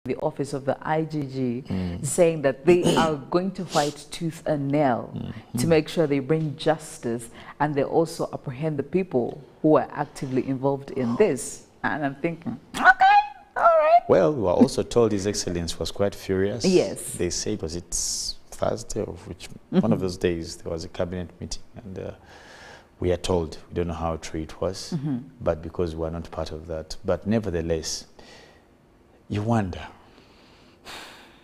the office of the IGG, saying that they are going to fight tooth and nail to make sure they bring justice and they also apprehend the people who are actively involved in this. And I'm thinking, okay, all right. Well, we were also told His Excellency was quite furious. Yes. They say it was Thursday, or one of those days there was a cabinet meeting, and we are told, we don't know how true it was, but because we are not part of that. But nevertheless, you wonder.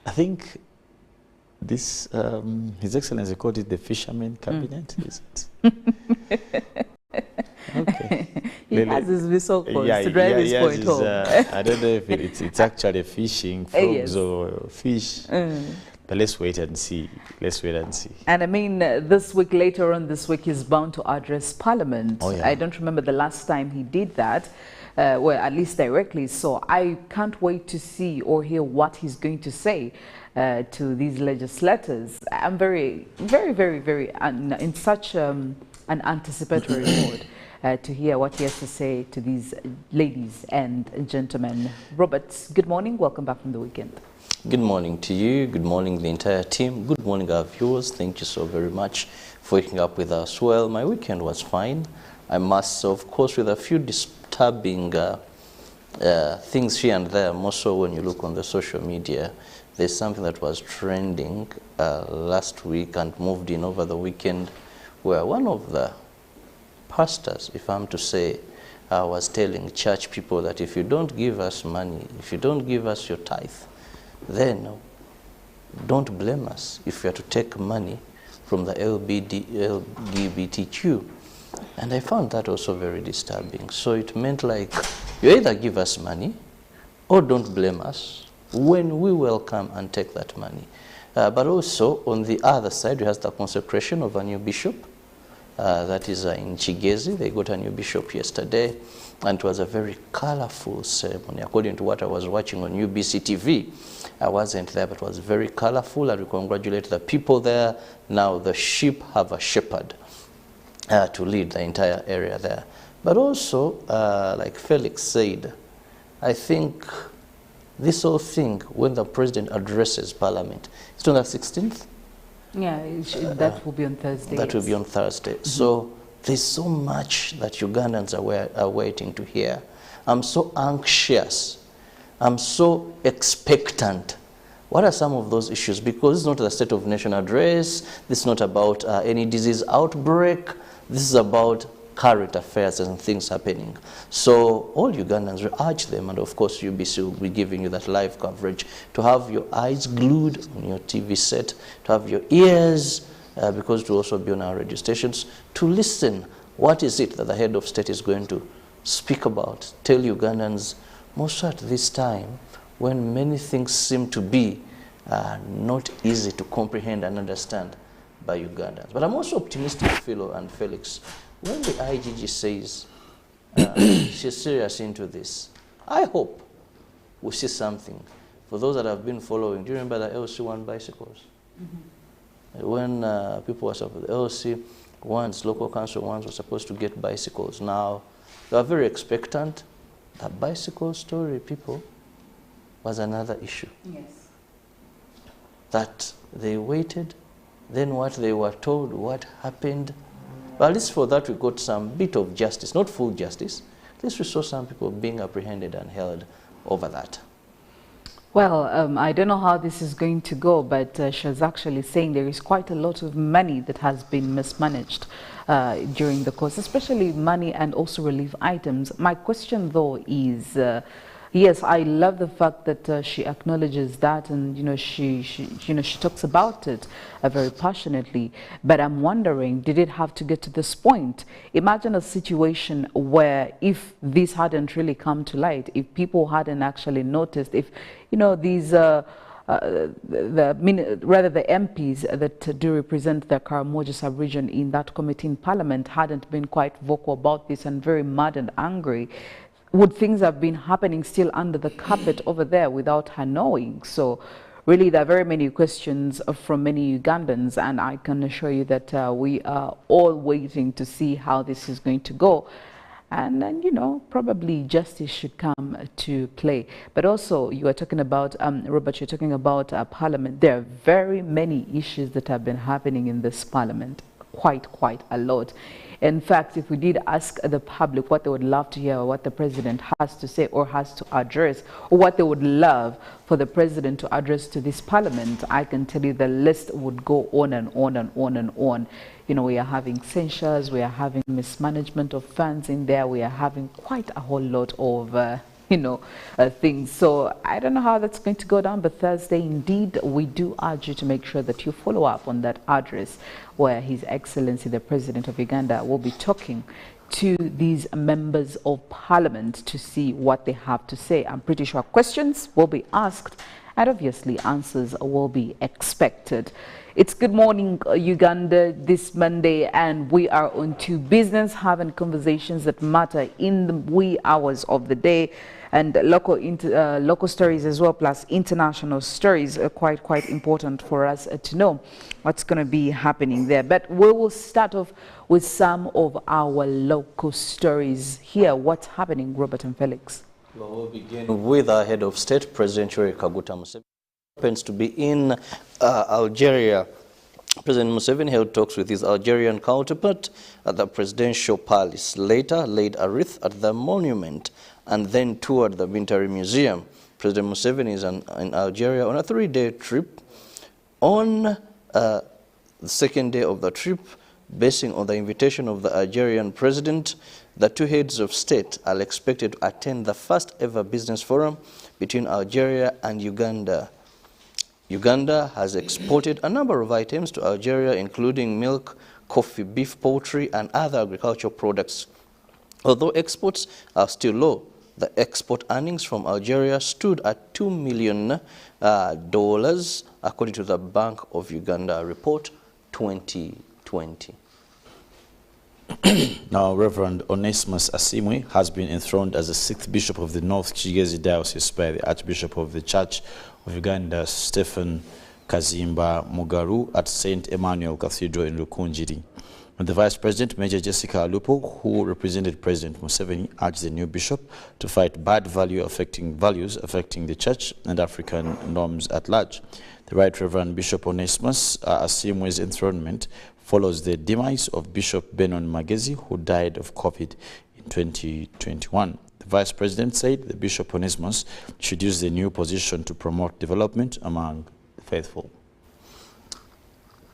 I think this, His Excellency called it the fisherman cabinet, is it? Okay. He has his whistle to drive his point home. I don't know if it's actually fishing, frogs or fish. But let's wait and see. Let's wait and see. And I mean, later on this week, he's bound to address Parliament. Oh, yeah. I don't remember the last time he did that, well, at least directly. So I can't wait to see or hear what he's going to say to these legislators. I'm very, very, very, very in such an anticipatory mode to hear what he has to say to these ladies and gentlemen. Robert, good morning. Welcome back from the weekend. Good morning to you. Good morning, the entire team. Good morning, our viewers. Thank you so very much for waking up with us. Well, my weekend was fine. I must, of course, with a few disturbing things here and there, more so when you look on the social media. There's something that was trending last week and moved in over the weekend, where one of the pastors, if I'm to say, was telling church people that if you don't give us money, if you don't give us your tithe, then don't blame us if you are to take money from the LGBTQ. And I found that also very disturbing. So it meant like, you either give us money or don't blame us when we will come and take that money. But also, on the other side, we have the consecration of a new bishop. That is in Chigezi. They got a new bishop yesterday, and it was a very colorful ceremony. According to what I was watching on UBC TV, I wasn't there, but it was very colorful, and we congratulate the people there. Now the sheep have a shepherd to lead the entire area there. But also, like Felix said, I think this whole thing, when the president addresses Parliament, it's on the 16th? Yeah, that will be on Thursday. That will be on Thursday. So there's so much that Ugandans are waiting to hear. I'm so anxious. I'm so expectant. What are some of those issues? Because it's not the State of Nation address. This is not about any disease outbreak. This is about current affairs and things happening. So all Ugandans, we urge them, and of course UBC will be giving you that live coverage, to have your eyes glued on your TV set, to have your ears, because it will also be on our radio stations, to listen. What is it that the head of state is going to speak about? Tell Ugandans, most at this time, when many things seem to be not easy to comprehend and understand by Ugandans. But I'm also optimistic, Philo and Felix. When the IGG says she's serious into this, I hope we see something. For those that have been following, do you remember the LC1 bicycles? When people were supposed, LC ones, local council ones, were supposed to get bicycles. Now, they were very expectant. The bicycle story, people, was another issue. Yes. That they waited, then what they were told, what happened. But at least for that, we got some bit of justice, not full justice. At least we saw some people being apprehended and held over that. Well, I don't know how this is going to go, but she's actually saying there is quite a lot of money that has been mismanaged during the course, especially money and also relief items. My question, though, is yes, I love the fact that she acknowledges that, and she talks about it very passionately. But I'm wondering, did it have to get to this point? Imagine a situation where, if this hadn't really come to light, if people hadn't actually noticed, if these the MPs that do represent the Karamoja sub-region in that committee in Parliament hadn't been quite vocal about this and very mad and angry, would things have been happening still under the carpet over there without her knowing? So really, there are very many questions from many Ugandans, and I can assure you that we are all waiting to see how this is going to go. And then, you know, probably justice should come to play. But also, you are talking about, Robert, you're talking about Parliament. There are very many issues that have been happening in this Parliament, quite a lot. In fact, if we did ask the public what they would love to hear or what the president has to say or has to address, or what they would love for the president to address to this Parliament, I can tell you the list would go on and on and on and on. You know, we are having censures, we are having mismanagement of funds in there, we are having quite a whole lot of things. So I don't know how that's going to go down, but Thursday, indeed, we do urge you to make sure that you follow up on that address where His Excellency, the President of Uganda, will be talking to these members of Parliament to see what they have to say. I'm pretty sure questions will be asked and obviously answers will be expected. It's Good Morning Uganda this Monday, and we are on to business, having conversations that matter in the wee hours of the day, and local stories as well, plus international stories are quite important for us to know what's going to be happening there. But we will start off with some of our local stories here. What's happening, Robert and Felix? Well, we'll begin with our head of state, President Yoweri Kaguta Museveni. Happens to be in Algeria. President Museveni held talks with his Algerian counterpart at the presidential palace. Later, laid a wreath at the monument and then toured the Military Museum. President Museveni is in Algeria on a 3-day trip. On the second day of the trip, basing on the invitation of the Algerian president, the two heads of state are expected to attend the first ever business forum between Algeria and Uganda. Uganda has exported a number of items to Algeria, including milk, coffee, beef, poultry, and other agricultural products. Although exports are still low, the export earnings from Algeria stood at $2 million, according to the Bank of Uganda report 2020. Now, Reverend Onesimus Asimwe has been enthroned as the 6th Bishop of the North Kigezi Diocese by the Archbishop of the Church of Uganda, Stephen Kazimba Mugaru, at St. Emmanuel Cathedral in Rukunjiri. And the Vice President, Major Jessica Alupo, who represented President Museveni, urged the new bishop to fight bad values affecting the Church and African norms at large. The Right Reverend Bishop Onesimus Asimwe's enthronement follows the demise of Bishop Benon Magezi, who died of COVID in 2021. The Vice President said the Bishop Onesimus should use the new position to promote development among the faithful.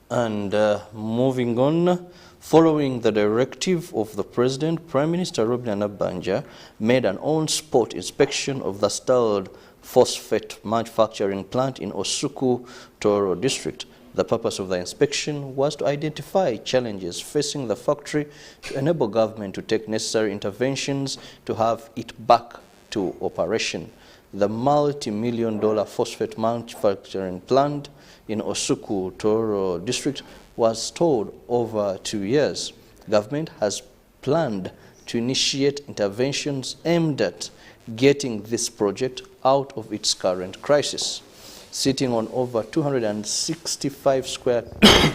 And moving on, following the directive of the President, Prime Minister Robin Anabanja made an on-spot inspection of the stalled phosphate manufacturing plant in Osuku, Toro district. The purpose of the inspection was to identify challenges facing the factory to enable government to take necessary interventions to have it back to operation. The multi-million-dollar phosphate manufacturing plant in Osuku, Toro district was stalled over 2 years. Government has planned to initiate interventions aimed at getting this project out of its current crisis. Sitting on over 265 square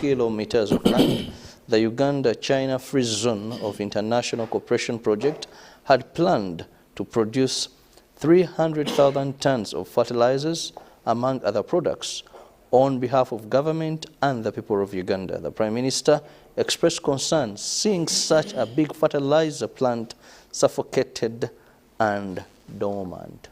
kilometers of land, the Uganda-China Free Zone of International Cooperation Project had planned to produce 300,000 tons of fertilizers, among other products, on behalf of government and the people of Uganda. The Prime Minister expressed concern seeing such a big fertilizer plant suffocated and dormant.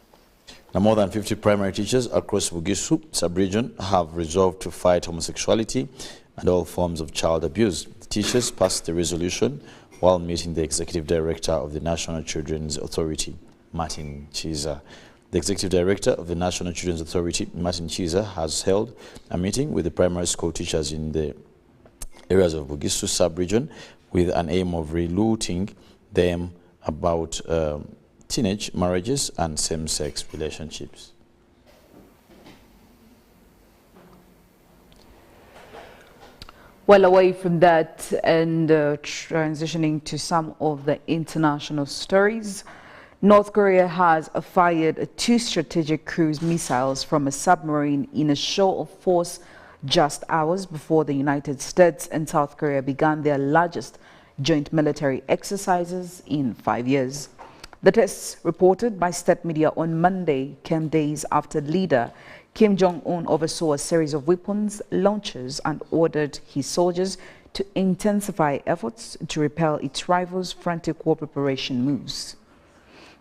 Now, more than 50 primary teachers across Bugisu sub-region have resolved to fight homosexuality and all forms of child abuse. The teachers passed the resolution while meeting the Executive Director of the National Children's Authority, Martin Chiza. The Executive Director of the National Children's Authority, Martin Chiza, has held a meeting with the primary school teachers in the areas of Bugisu sub-region with an aim of rerouting them about teenage marriages and same-sex relationships. Well, away from that and transitioning to some of the international stories, North Korea has fired 2 strategic cruise missiles from a submarine in a show of force just hours before the United States and South Korea began their largest joint military exercises in 5 years. The tests, reported by state media on Monday, came days after leader Kim Jong-un oversaw a series of weapons launches and ordered his soldiers to intensify efforts to repel its rivals' frantic war preparation moves.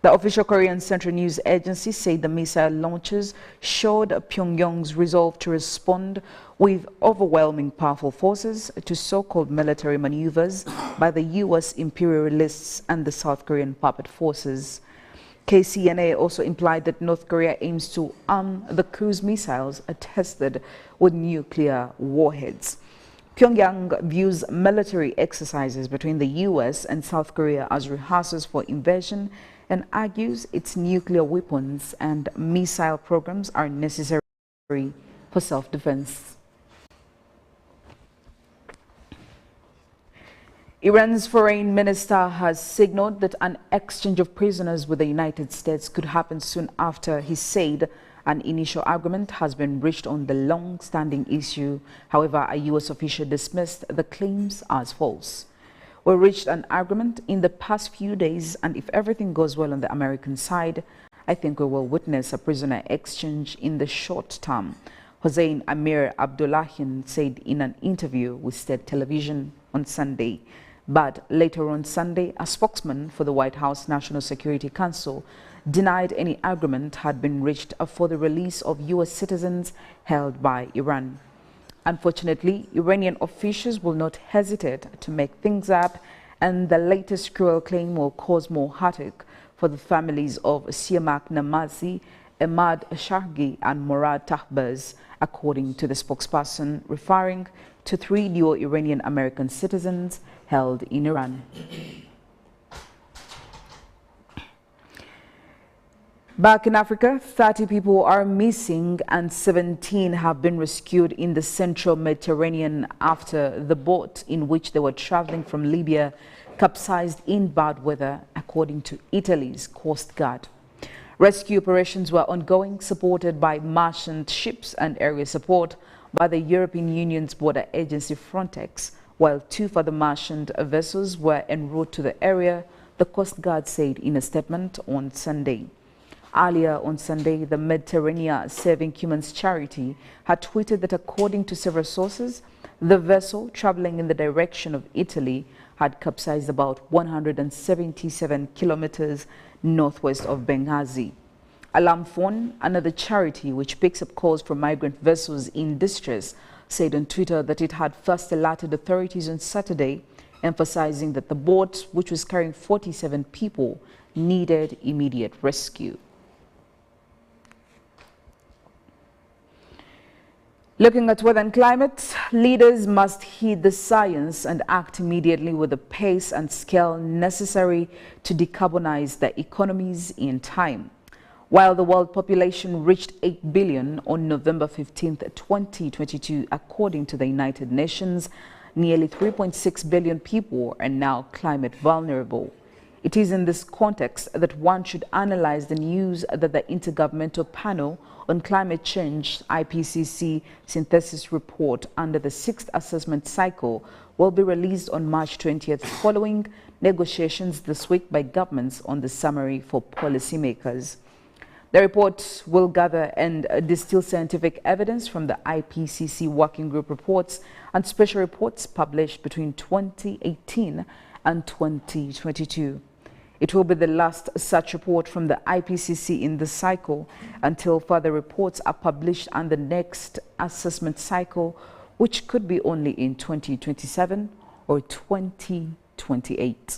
The official Korean Central News Agency said the missile launches showed Pyongyang's resolve to respond with overwhelming powerful forces to so-called military maneuvers by the U.S. imperialists and the South Korean puppet forces. KCNA also implied that North Korea aims to arm the cruise missiles tested with nuclear warheads. Pyongyang views military exercises between the U.S. and South Korea as rehearsals for invasion and argues its nuclear weapons and missile programs are necessary for self-defense. Iran's foreign minister has signaled that an exchange of prisoners with the United States could happen soon after he said an initial agreement has been reached on the long-standing issue. However, a U.S. official dismissed the claims as false. We reached an agreement in the past few days, and if everything goes well on the American side, I think we will witness a prisoner exchange in the short term, Hossein Amir Abdullahian said in an interview with state television on Sunday. But later on Sunday, a spokesman for the White House National Security Council denied any agreement had been reached for the release of U.S. citizens held by Iran. Unfortunately, Iranian officials will not hesitate to make things up, and the latest cruel claim will cause more heartache for the families of Siamak Namazi, Ahmad Shargi, and Murad Tahbaz, according to the spokesperson, referring to 3 dual Iranian American citizens held in Iran. Back in Africa, 30 people are missing and 17 have been rescued in the central Mediterranean after the boat in which they were traveling from Libya capsized in bad weather, according to Italy's Coast Guard. Rescue operations were ongoing, supported by merchant ships and area support by the European Union's border agency Frontex, while 2 further merchant vessels were en route to the area, the Coast Guard said in a statement on Sunday. Earlier on Sunday, the Mediterranean Saving Humans charity had tweeted that according to several sources, the vessel traveling in the direction of Italy had capsized about 177 kilometers northwest of Benghazi. Alarm Phone, another charity which picks up calls from migrant vessels in distress, said on Twitter that it had first alerted authorities on Saturday, emphasizing that the boat, which was carrying 47 people, needed immediate rescue. Looking at weather and climate, leaders must heed the science and act immediately with the pace and scale necessary to decarbonize their economies in time. While the world population reached 8 billion on November 15, 2022, according to the United Nations, nearly 3.6 billion people are now climate vulnerable. It is in this context that one should analyze the news that the Intergovernmental Panel on Climate Change IPCC synthesis report under the 6th assessment cycle will be released on March 20th following negotiations this week by governments on the summary for policymakers. The report will gather and distill scientific evidence from the IPCC working group reports and special reports published between 2018 and 2022. It will be the last such report from the IPCC in this cycle until further reports are published on the next assessment cycle, which could be only in 2027 or 2028.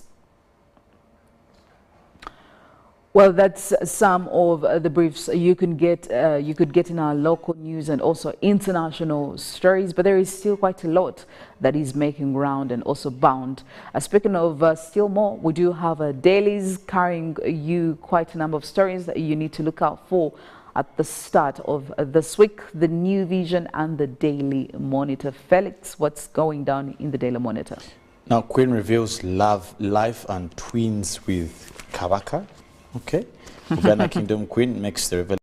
Well, that's some of the briefs you could get in our local news and also international stories, but there is still quite a lot that is making round and also bound. Speaking of still more, we do have dailies carrying you quite a number of stories that you need to look out for at the start of this week, the New Vision and the Daily Monitor. Felix, what's going down in the Daily Monitor? Now, Queen reveals life and twins with Kabaka. Okay. Uganda Kingdom Queen makes the revelation.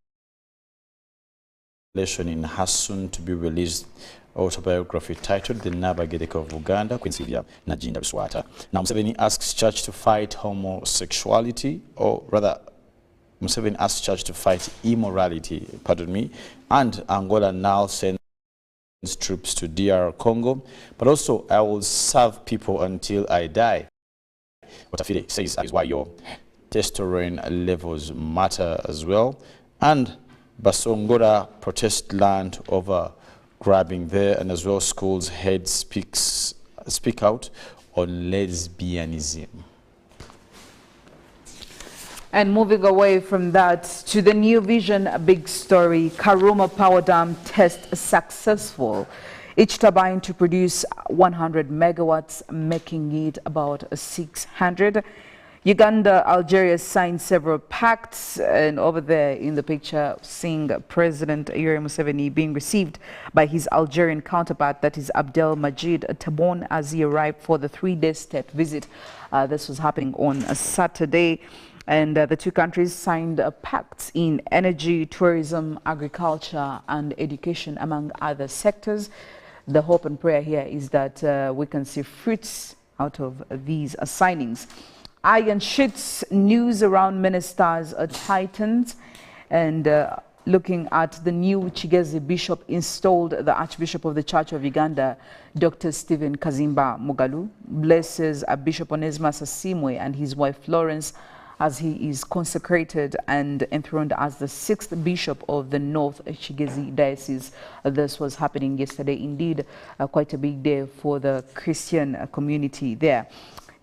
in her soon-to-be-released autobiography titled The Nabagereka of Uganda, Queen Sylvia Najinda Biswata. Now, Museveni asks church to fight homosexuality, or rather, Museveni asks church to fight immorality, pardon me, and Angola now sends troops to DR Congo, but also, I will serve people until I die. What Afide says is why your testosterone levels matter as well. And Basongora protest land over grabbing there, and as well schools head speak out on lesbianism. And moving away from that to the New Vision big story, Karuma Power Dam test successful. Each turbine to produce 100 megawatts, making it about 600. Uganda, Algeria signed several pacts, and over there in the picture, seeing President Yoweri Museveni being received by his Algerian counterpart, that is Abdel Majid Tebboune, as he arrived for the 3-day state visit. This was happening on a Saturday, and the two countries signed pacts in energy, tourism, agriculture, and education, among other sectors. The hope and prayer here is that we can see fruits out of these signings. Iron sheets, news around ministers tightened, and looking at the new Chigezi bishop installed, the Archbishop of the Church of Uganda, Dr. Stephen Kazimba Mugalu, blesses Bishop Onesmus Asimwe and his wife Florence as he is consecrated and enthroned as the 6th bishop of the North Chigezi Diocese. This was happening yesterday. Indeed, quite a big day for the Christian community there.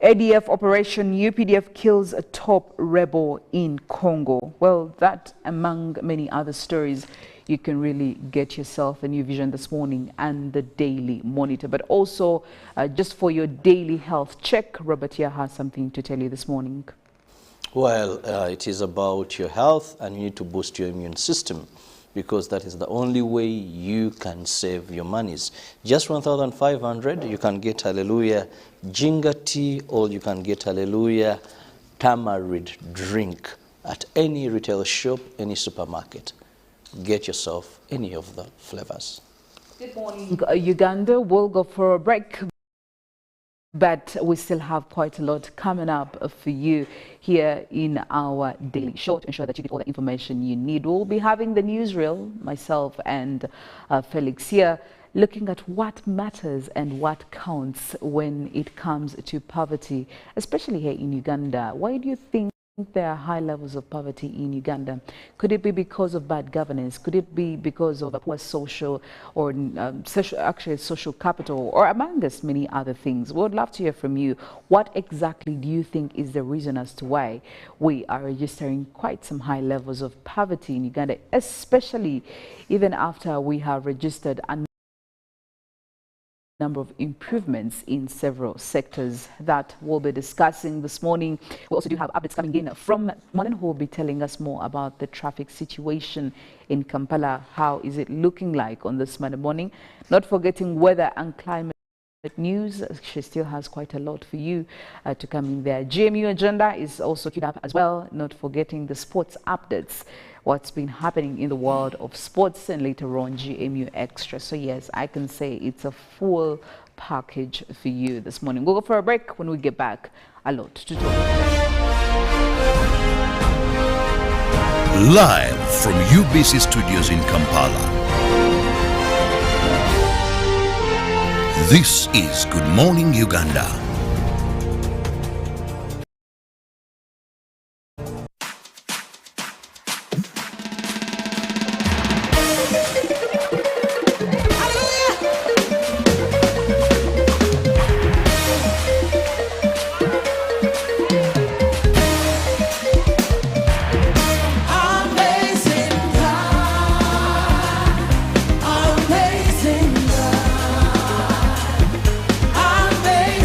ADF operation, UPDF kills a top rebel in Congo. Well, that among many other stories, you can really get yourself a New Vision this morning and the Daily Monitor. But also, just for your daily health check, Robert here has something to tell you this morning. Well, it is about your health, and you need to boost your immune system, because that is the only way you can save your monies. Just 1,500, you can get Hallelujah Jinga tea, or you can get Hallelujah tamarind drink at any retail shop, any supermarket. Get yourself any of the flavors. Good morning, Uganda. We'll go for a break, but we still have quite a lot coming up for you here in our daily show to ensure that you get all the information you need. We'll be having the newsreel, myself and Felix here, looking at what matters and what counts when it comes to poverty, especially here in Uganda. Why do you think there are high levels of poverty in Uganda? Could it be because of bad governance? Could it be because of a poor social or social capital, or among us many other things? We would love to hear from you. What exactly do you think is the reason as to why we are registering quite some high levels of poverty in Uganda, especially even after we have registered a number of improvements in several sectors that we'll be discussing this morning. We also do have updates coming in from Monen, who will be telling us more about the traffic situation in Kampala. How is it looking like on this Monday morning? Not forgetting weather and climate news. She still has quite a lot for you to come in there. GMU agenda is also queued up as well. Not forgetting the sports updates, what's been happening in the world of sports, and later on GMU Extra. So yes, I can say it's a full package for you this morning. We'll go for a break. When we get back, a lot to talk about. Live from UBC Studios in Kampala. This is Good Morning Uganda.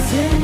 Amazing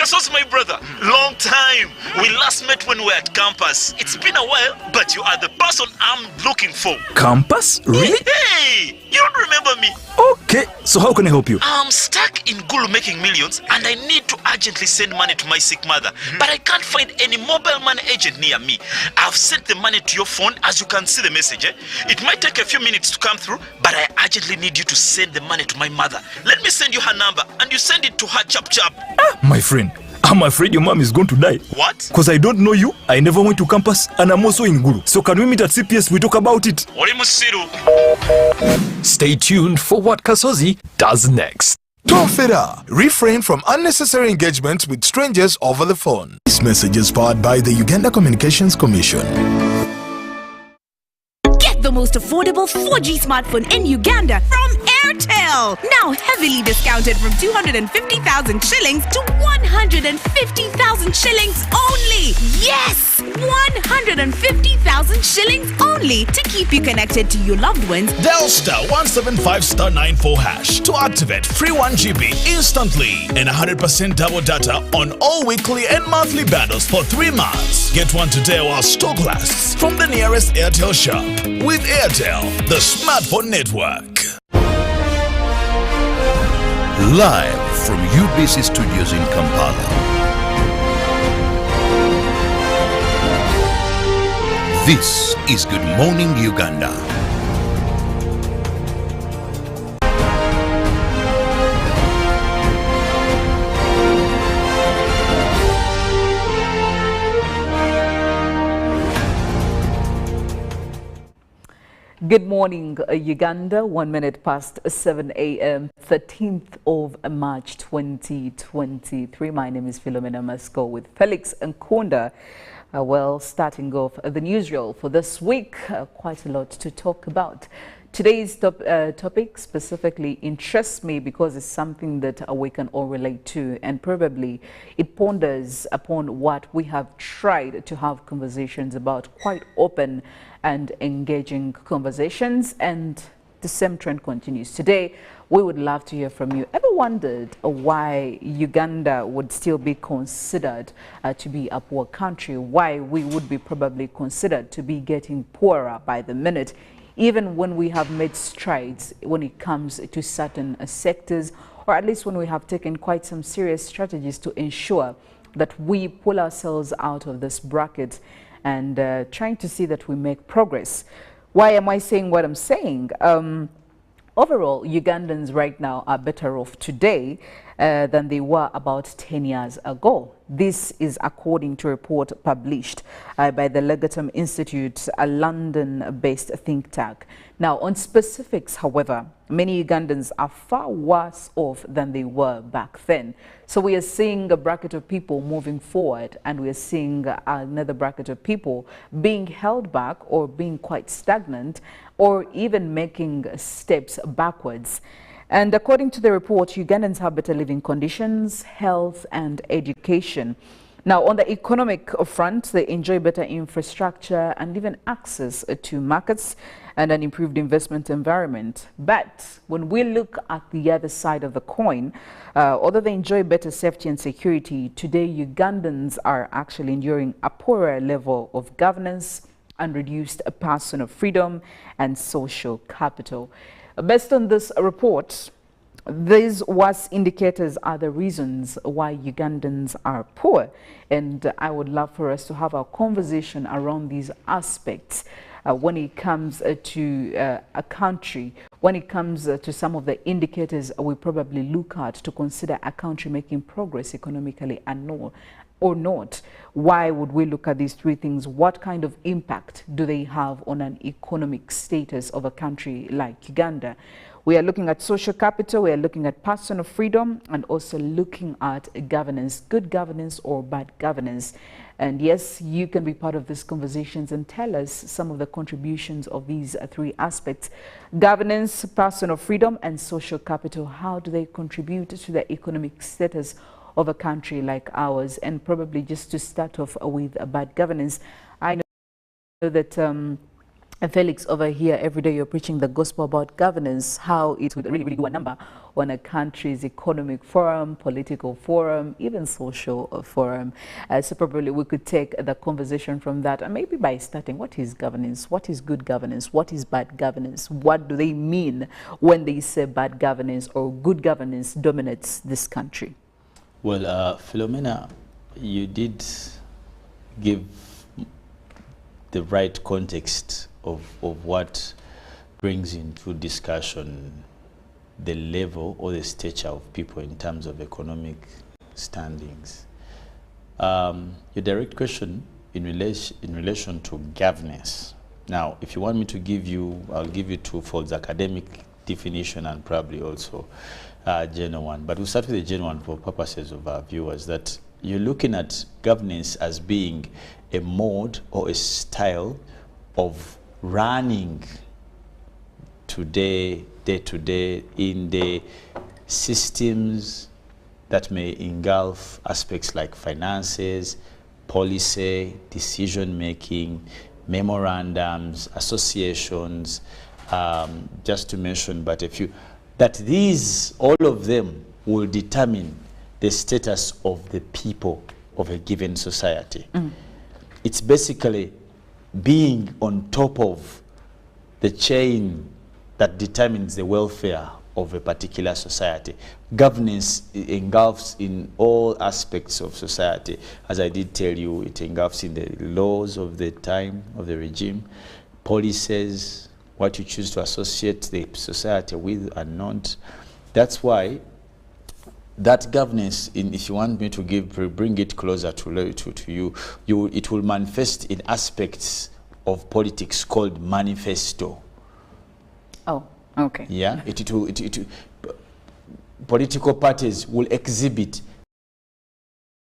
Kasos, my brother, long time. We last met when we were at campus. It's been a while, but you are the person I'm looking for. Campus? Really? Hey, you don't remember me? Okay, so how can I help you? I'm stuck in Gulu making millions and I need to urgently send money to my sick mother. But I can't find any mobile money agent near me. I've sent the money to your phone, as you can see the message. It might take a few minutes to come through, but I urgently need you to send the money to my mother. Let me send you her number and you send it to her chap chap. My friend, I'm afraid your mom is going to die. What? Because I don't know you, I never went to campus, and I'm also in Gulu. So can we meet at CPS, we talk about it? Stay tuned for what Kasozi does next. Don't Feda. Refrain from unnecessary engagements with strangers over the phone. This message is powered by the Uganda Communications Commission. Get the most affordable 4G smartphone in Uganda from Airtel. Now heavily discounted from 250,000 shillings to 150,000 shillings only. Yes, 150,000 shillings only to keep you connected to your loved ones. Dial *175*94# to activate free 1 GB instantly and 100% double data on all weekly and monthly bundles for 3 months. Get one today while stock lasts from the nearest Airtel shop. With Airtel, the smartphone network. Live from UBC Studios in Kampala. This is Good Morning Uganda. Good morning, Uganda. 1 minute past 7 a.m., 13th of March 2023. My name is Philomena Masco with Felix Nkonda. Well, starting off the newsreel for this week, quite a lot to talk about. Today's topic specifically interests me because it's something that we can all relate to, and probably it ponders upon what we have tried to have conversations about, quite open and engaging conversations, and the same trend continues. Today, we would love to hear from you. Ever wondered why Uganda would still be considered to be a poor country? Why we would be probably considered to be getting poorer by the minute, even when we have made strides when it comes to certain sectors, or at least when we have taken quite some serious strategies to ensure that we pull ourselves out of this bracket and trying to see that we make progress. Why am I saying what I'm saying? Overall, Ugandans right now are better off today than they were about 10 years ago. This is according to a report published by the Legatum Institute, a London-based think tank. Now, on specifics, however, many Ugandans are far worse off than they were back then. So we are seeing a bracket of people moving forward, and we are seeing another bracket of people being held back or being quite stagnant, or even making steps backwards. And according to the report, Ugandans have better living conditions, health and education. Now, on the economic front, they enjoy better infrastructure and even access to markets and an improved investment environment. But when we look at the other side of the coin, although they enjoy better safety and security, today Ugandans are actually enduring a poorer level of governance and reduced personal freedom and social capital. Based on this report, these worst indicators are the reasons why Ugandans are poor. And I would love for us to have a conversation around these aspects when it comes to a country, when it comes to some of the indicators we probably look at to consider a country making progress economically or not. Why would we look at these three things? What kind of impact do they have on an economic status of a country like Uganda? We are looking at social capital, we are looking at personal freedom, and also looking at governance, good governance or bad governance. And yes, you can be part of these conversations and tell us some of the contributions of these three aspects: governance, personal freedom, and social capital. How do they contribute to the economic status of a country like ours? And probably just to start off with bad governance, I know that And Felix, over here, every day you're preaching the gospel about governance, how it would really, really do a number on a country's economic forum, political forum, even social forum. So probably we could take the conversation from that, and maybe by starting, what is governance? What is good governance? What is bad governance? What do they mean when they say bad governance or good governance dominates this country? Well, Philomena, you did give the right context of what brings into discussion the level or the stature of people in terms of economic standings. Your direct question in relation to governance. Now, if you want me to give you, I'll give you twofolds: academic definition and probably also general one. But we'll start with the general one for purposes of our viewers, that you're looking at governance as being a mode or a style of running today, day to day, in the systems that may engulf aspects like finances, policy, decision making, memorandums, associations, just to mention but a few, that these, all of them, will determine the status of the people of a given society. It's basically being on top of the chain that determines the welfare of a particular society. Governance engulfs in all aspects of society. As I did tell you, it engulfs in the laws of the time, of the regime, policies, what you choose to associate the society with and not. That's why that governance, if you want me to bring it closer to you, it will manifest in aspects of politics called manifesto. Oh, okay. Yeah, political parties will exhibit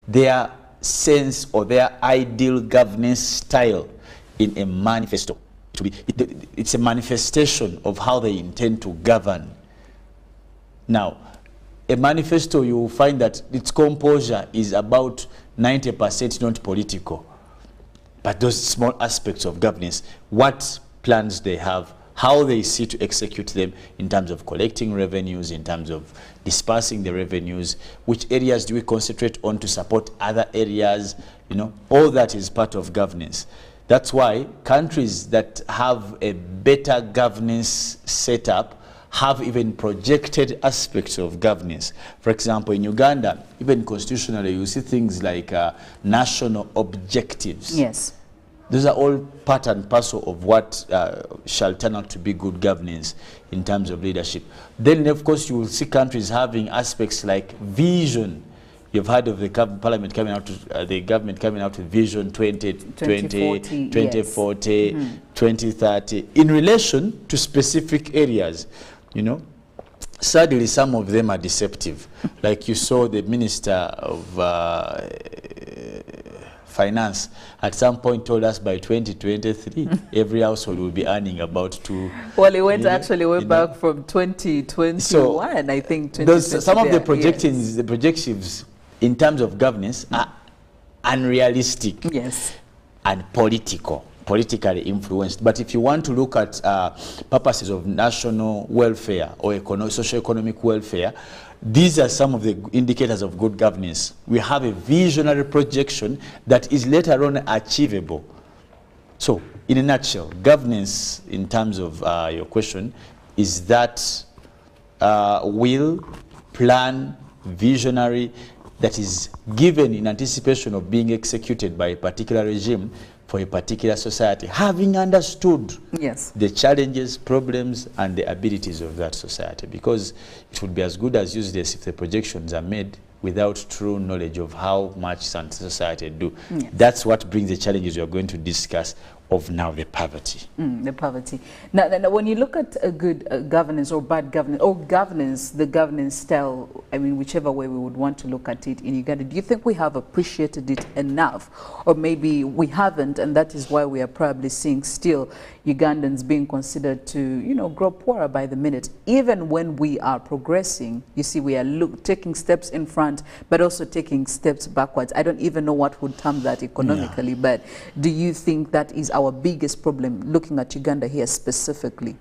their sense or their ideal governance style in a manifesto. It's a manifestation of how they intend to govern. Now, a manifesto, you will find that its composure is about 90% not political. But those small aspects of governance, what plans they have, how they see to execute them in terms of collecting revenues, in terms of dispersing the revenues, which areas do we concentrate on to support other areas, all that is part of governance. That's why countries that have a better governance setup have even projected aspects of governance. For example, in Uganda, even constitutionally, you see things like national objectives. Yes. Those are all part and parcel of what shall turn out to be good governance in terms of leadership. Then, of course, you will see countries having aspects like vision. You've heard of the parliament coming out, the government coming out with Vision 2020, 2040, 2030, in relation to specific areas. Sadly, some of them are deceptive. Like you saw the Minister of Finance at some point told us by 2023, every household will be earning about 2. Well, it went back from 2021, so, I think. Some of the projections, the projections in terms of governance are unrealistic. Yes. And politically influenced. But if you want to look at purposes of national welfare or socio-economic welfare, these are some of the indicators of good governance. We have a visionary projection that is later on achievable. So, in a nutshell, governance, in terms of your question, is that will, plan, visionary, that is given in anticipation of being executed by a particular regime for a particular society, having understood the challenges, problems, and the abilities of that society. Because it would be as good as useless if the projections are made without true knowledge of how much society do. Yes. That's what brings the challenges we are going to discuss of now, the poverty. The poverty. Now, when you look at a good governance or bad governance, or governance, the governance style, I mean, whichever way we would want to look at it in Uganda, do you think we have appreciated it enough? Or maybe we haven't, and that is why we are probably seeing still Ugandans being considered to, grow poorer by the minute. Even when we are progressing, you see, we are taking steps in front, but also taking steps backwards. I don't even know what would term that economically, but do you think that is our biggest problem, looking at Uganda here specifically?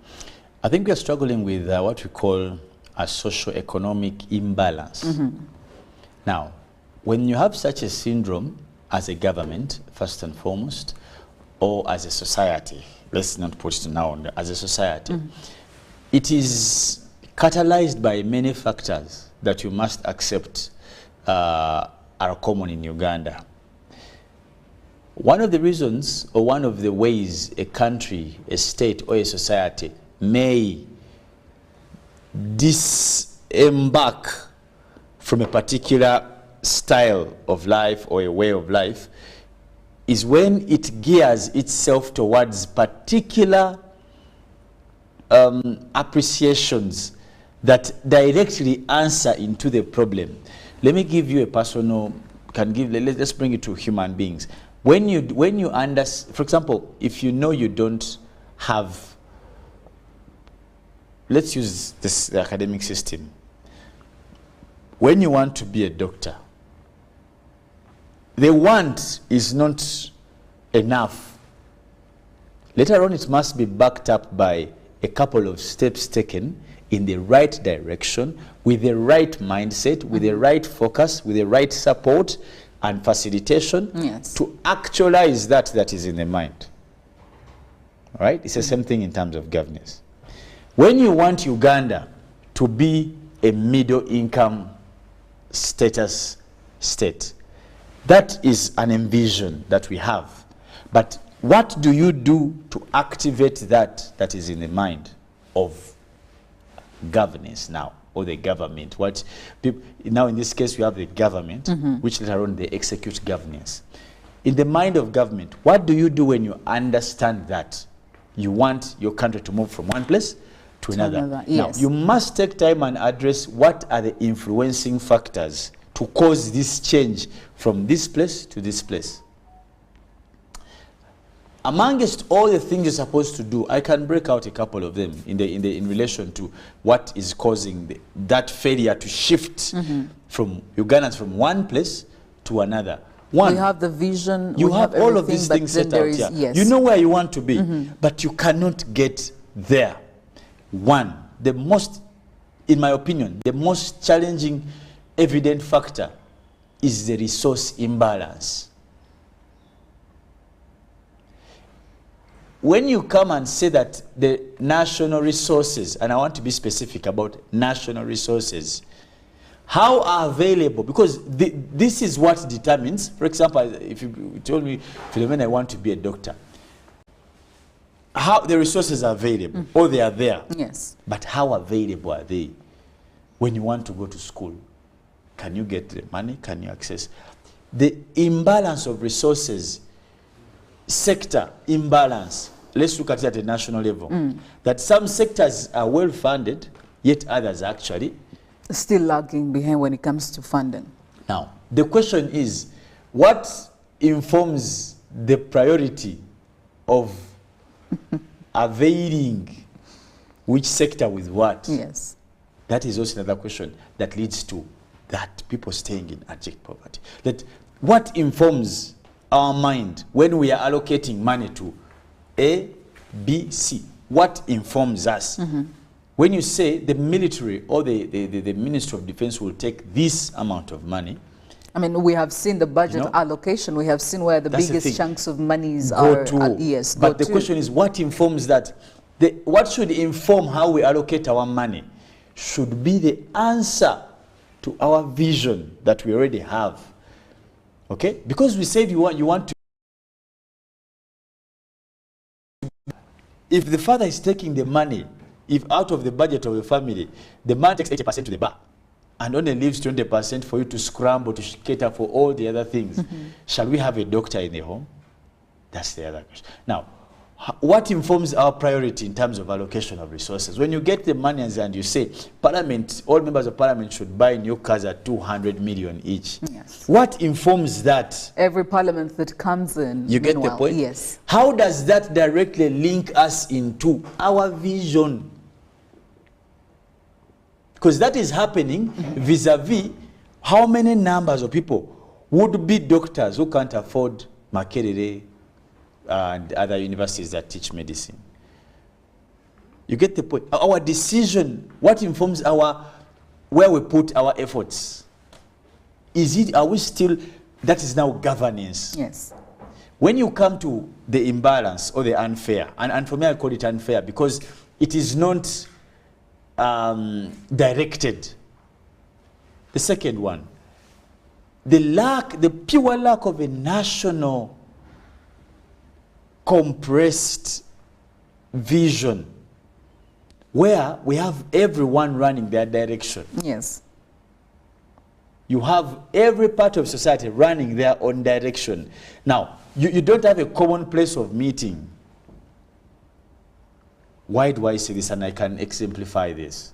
I think we are struggling with what we call a socio-economic imbalance. Now, when you have such a syndrome as a government, first and foremost, or as a society, let's not put it now as a society, it is catalyzed by many factors that you must accept are common in Uganda. One of the reasons, or one of the ways a country, a state, or a society may disembark from a particular style of life or a way of life is when it gears itself towards particular appreciations that directly answer into the problem. Let me give you a personal, let's bring it to human beings. When you understand, for example, if you know you don't have, let's use the academic system. When you want to be a doctor, the want is not enough. Later on, it must be backed up by a couple of steps taken in the right direction, with the right mindset, with the right focus, with the right support and facilitation to actualize that is in the mind. All right? It's the same thing in terms of governance. When you want Uganda to be a middle income status state, that is an envision that we have. But what do you do to activate that is in the mind of governance now, or the government? What people, now in this case we have the government, which later on they execute governance. In the mind of government, what do you do when you understand that you want your country to move from one place to another? Yes. Now, you must take time and address what are the influencing factors to cause this change from this place to this place. Amongst all the things you're supposed to do, I can break out a couple of them in relation to what is causing that failure to shift from Ugandans from one place to another. One, we have the vision, you we have all of these things set out here. Yes. You know where you want to be, but you cannot get there. One, the most, in my opinion, the most challenging evident factor is the resource imbalance. When you come and say that the national resources, and I want to be specific about national resources, how are available? Because this is what determines, for example, if you told me, Philomena, I want to be a doctor, how the resources are available, or they are there. Yes. But how available are they? When you want to go to school, can you get the money? Can you access? The imbalance of resources, sector imbalance, let's look at it at a national level. That some sectors are well funded, yet others actually still lagging behind when it comes to funding. Now, the question is, what informs the priority of availing which sector with what? Yes. That is also another question that leads to that people staying in abject poverty. That what informs our mind when we are allocating money to A, B, C? What informs us? When you say the military or the Ministry of Defense will take this amount of money, I mean, we have seen the budget allocation. We have seen where the biggest chunks of monies are. Yes, but the question is, what informs that? What should inform how we allocate our money should be the answer to our vision that we already have. Okay? Because we said you want to. If the father is taking the money, if out of the budget of a family, the man takes 80% to the bar and only leaves 20% for you to scramble to cater for all the other things, shall we have a doctor in the home? That's the other question. Now, what informs our priority in terms of allocation of resources? When you get the money and you say, Parliament, all members of Parliament should buy new cars at 200 million each. Yes. What informs that? Every Parliament that comes in. You get the point? Yes. How does that directly link us into our vision? Because that is happening vis-a-vis how many numbers of people would be doctors who can't afford Makerere and other universities that teach medicine. You get the point. Our decision, what informs where we put our efforts? Are we still, that is now governance. Yes. When you come to the imbalance or the unfair, and for me I call it unfair because it is not directed. The second one, the pure lack of a national compressed vision where we have everyone running their direction. Yes. You have every part of society running their own direction. Now, you don't have a common place of meeting. Why do I say this? And I can exemplify this.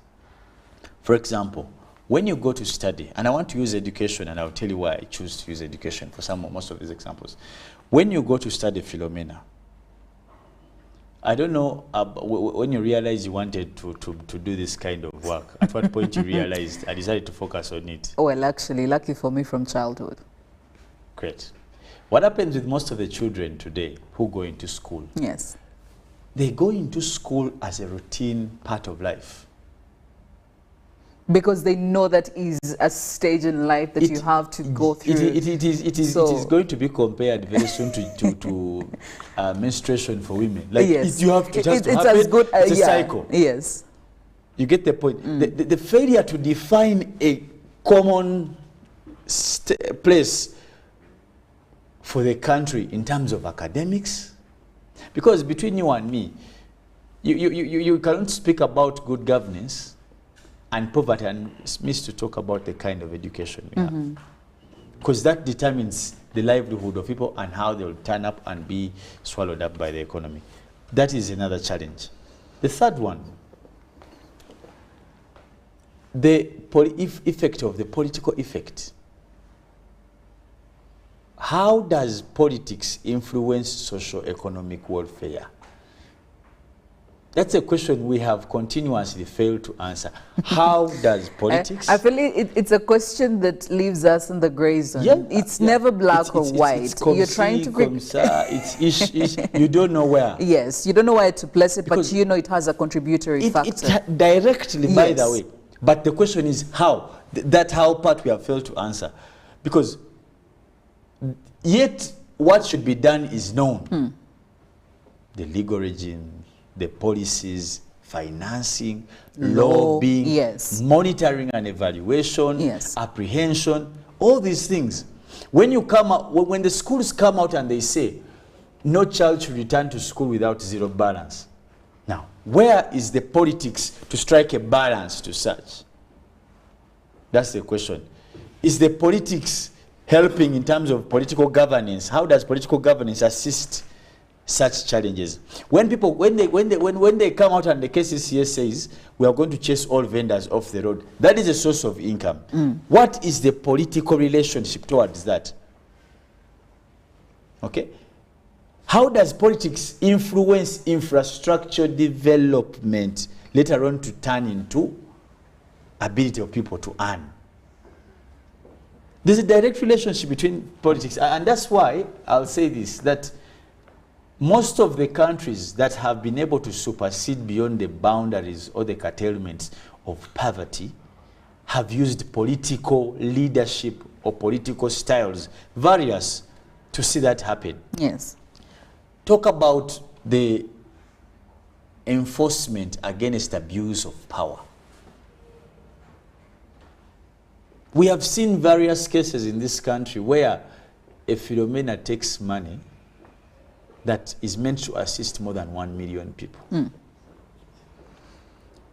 For example, when you go to study, and I want to use education, and I'll tell you why I choose to use education for most of these examples. When you go to study Philomena, I don't know, when you realized you wanted to do this kind of work, at what point you realized I decided to focus on it? Well, actually, lucky for me from childhood. Great. What happens with most of the children today who go into school? Yes. They go into school as a routine part of life. Because they know that is a stage in life that you have to go through. It is going to be compared very soon to menstruation for women. Like yes. You have to just it's happen. As good, it's a yeah. cycle. Yes. You get the point. The failure to define a common place for the country in terms of academics, because between you and me, you cannot speak about good governance and poverty and miss to talk about the kind of education we have. Because that determines the livelihood of people and how they will turn up and be swallowed up by the economy. That is another challenge. The third one, the effect of the political effect. How does politics influence socio-economic welfare? That's a question we have continuously failed to answer. How does politics... I feel it's a question that leaves us in the gray zone. Yeah, it's never black or white. You're trying to... you don't know where. Yes, you don't know where to place it, because but you know it has a contributory factor. Directly, by the way. But the question is how. That how part we have failed to answer. Because yet what should be done is known. The legal regime, the policies, financing, lobbying, monitoring and evaluation, apprehension, all these things. When you come out, when the schools come out and they say, no child should return to school without zero balance. Now, where is the politics to strike a balance to such? That's the question. Is the politics helping in terms of political governance? How does political governance assist such challenges? When they come out and the KCCA says we are going to chase all vendors off the road, that is a source of income. What is the political relationship towards that? Okay? How does politics influence infrastructure development later on to turn into ability of people to earn? There's a direct relationship between politics, and that's why I'll say this, that most of the countries that have been able to supersede beyond the boundaries or the curtailments of poverty have used political leadership or political styles, various, to see that happen. Yes. Talk about the enforcement against abuse of power. We have seen various cases in this country where a Philomena takes money that is meant to assist more than 1 million people.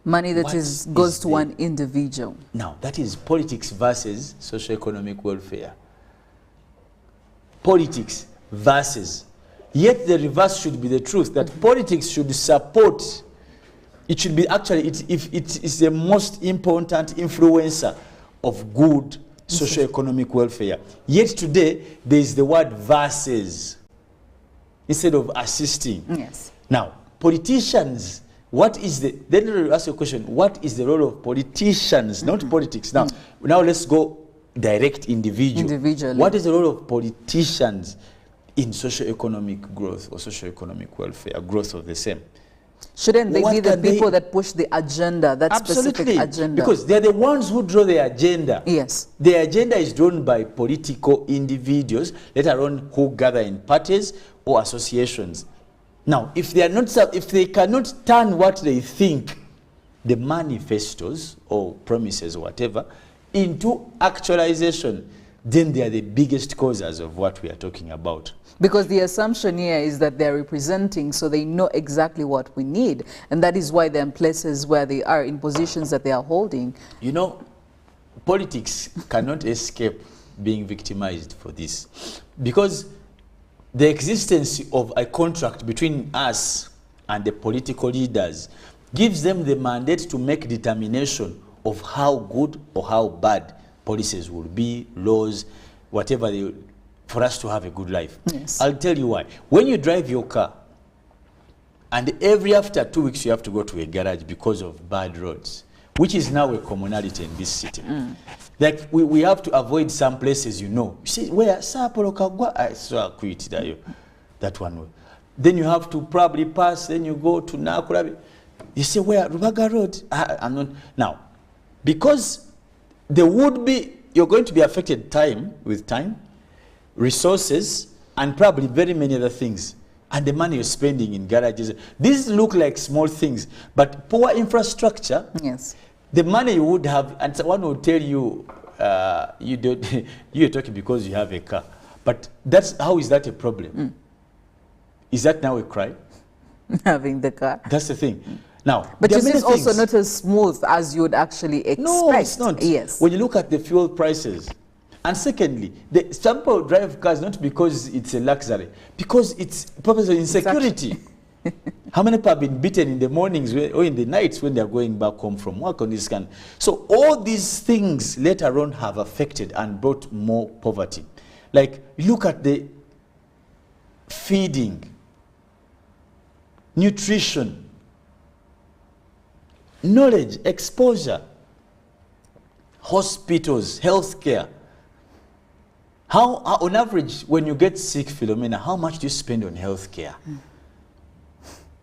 Money that goes to one individual. Now, that is politics versus socio-economic welfare. Politics versus. Yet the reverse should be the truth, that politics should support. It should be actually, if it is the most important influencer of good socio-economic welfare. Yet today, there is the word versus instead of assisting. Yes. Now, politicians, then we ask a question, what is the role of politicians, not politics? Now let's go direct individually. What is the role of politicians in socio-economic growth or socio-economic welfare, growth of the same. Shouldn't they What be the can they- people that push the agenda, that specific Absolutely, agenda? because they're the ones who draw the agenda. Yes. The agenda is drawn by political individuals, let alone who gather in parties or associations. Now, if they cannot turn what they think, the manifestos or promises or whatever, into actualization, then they are the biggest causes of what we are talking about. Because the assumption here is that they're representing, so they know exactly what we need. And that is why they're in places where they are, in positions that they are holding. You know, politics cannot escape being victimized for this. Because the existence of a contract between us and the political leaders gives them the mandate to make determination of how good or how bad policies will be, laws, whatever they, for us to have a good life. Yes. I'll tell you why. When you drive your car, and after 2 weeks you have to go to a garage because of bad roads, which is now a commonality in this city. Like we have to avoid some places, you know. You see, where Sapolo Kagwa, I saw quit that one. Then you have to probably pass, then you go to Nakurabi. You say, where? Rubaga Road? I'm not. Now, because you're going to be affected with time, resources, and probably very many other things. And the money you're spending in garages. These look like small things, but poor infrastructure. Yes. The money you would have, and someone will tell you, you're talking because you have a car. But how is that a problem? Is that now a crime? Having the car. That's the thing. Now, but there you are see, it's many also things. not as smooth as you would actually expect. No, it's not. Yes. When you look at the fuel prices, and secondly, some people drive cars not because it's a luxury, because it's purpose of insecurity. How many people have been beaten in the mornings or in the nights when they are going back home from work on this kind? So all these things later on have affected and brought more poverty. Like, look at the feeding, nutrition, knowledge, exposure, hospitals, healthcare. How, on average, when you get sick, Philomena, how much do you spend on healthcare?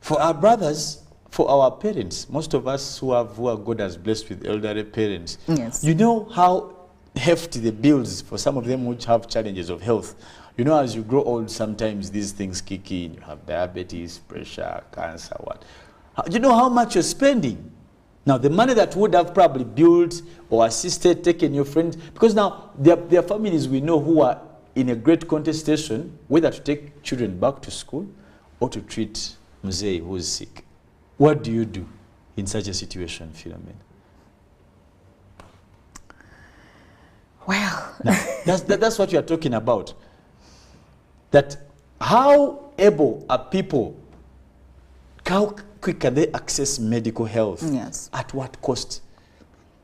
For our brothers, for our parents, most of us who are God has blessed with elderly parents, Yes. you know how hefty the bills for some of them which have challenges of health. You know, as you grow old, sometimes these things kick in. You have diabetes, pressure, cancer, what. Do you know how much you're spending? Now, the money that would have probably built or assisted, taken your friends, because now there are families we know who are in a great contestation whether to take children back to school or to treat Mzee who is sick. What do you do in such a situation, Philomena? Well, now, that's what you are talking about. That how able are people, how quick can they access medical health? Yes. At what cost?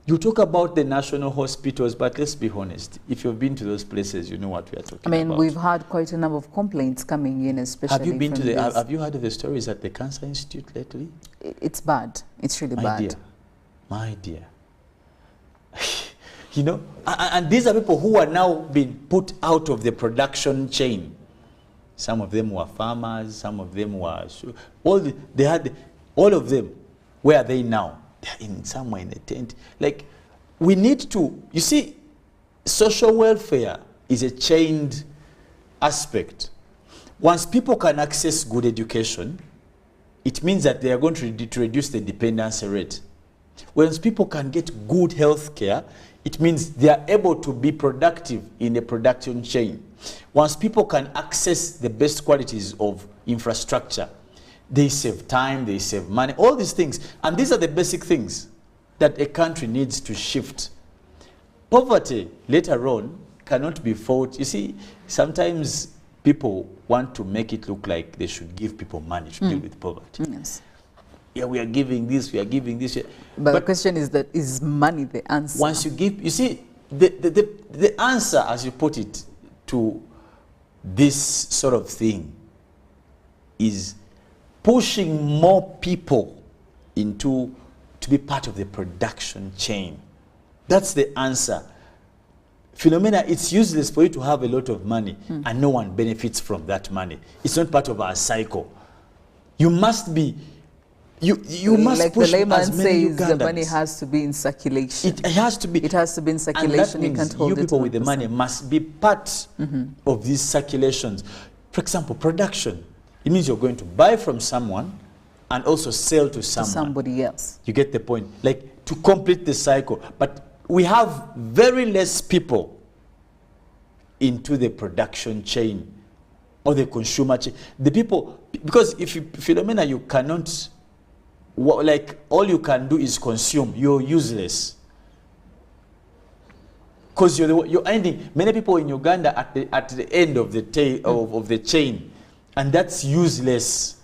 You talk about the national hospitals, but let's be honest. If you've been to those places, you know what we are talking about. I mean, we've had quite a number of complaints coming in, especially Have you been from to this. have you heard of the stories at the Cancer Institute lately? It's bad. It's really My bad. dear, my dear. You know, and these are people who are now being put out of the production chain. Some of them were farmers, some of them were all of them. Where are they now? They're in somewhere in a tent. Like, we need to, you see, social welfare is a chained aspect. Once people can access good education, it means that they are going to reduce the dependency rate. Once people can get good health care, it means they are able to be productive in the production chain. Once people can access the best qualities of infrastructure, they save time, they save money, all these things. And these are the basic things that a country needs to shift. Poverty, later on, cannot be fought. You see, sometimes people want to make it look like they should give people money to deal with poverty. Yes. Yeah, we are giving this, we are giving this. But the question is that, is money the answer? Once you give, you see, the answer, as you put it, to this sort of thing is pushing more people to be part of the production chain. That's the answer. Philomena, it's useless for you to have a lot of money and no one benefits from that money. It's not part of our cycle. You must be, you must like push the layman as many says, Ugandans. the money has to be in circulation. It has to be. It has to be in And that circulation. You means can't hold you it people to with the 1%. money must be part of these circulations. For example, production. It means you're going to buy from someone and also sell to someone. Somebody else. You get the point? Like, to complete the cycle. But we have very less people into the production chain or the consumer chain. The people, because if you, Philomena, you cannot, like, all you can do is consume. You're useless. Because you're ending. Many people in Uganda at the end of the of the chain, and that's useless.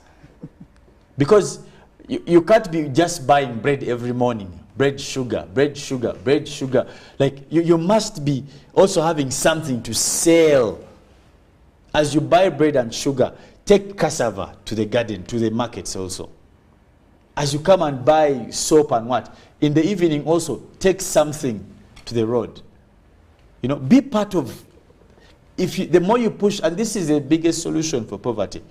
Because you can't be just buying bread every morning. Bread, sugar, bread, sugar, bread, sugar. Like, you must be also having something to sell. As you buy bread and sugar, take cassava to the garden, to the markets also. As you come and buy soap and what, in the evening also, take something to the road. You know, be part of, the more you push, and this is the biggest solution for poverty,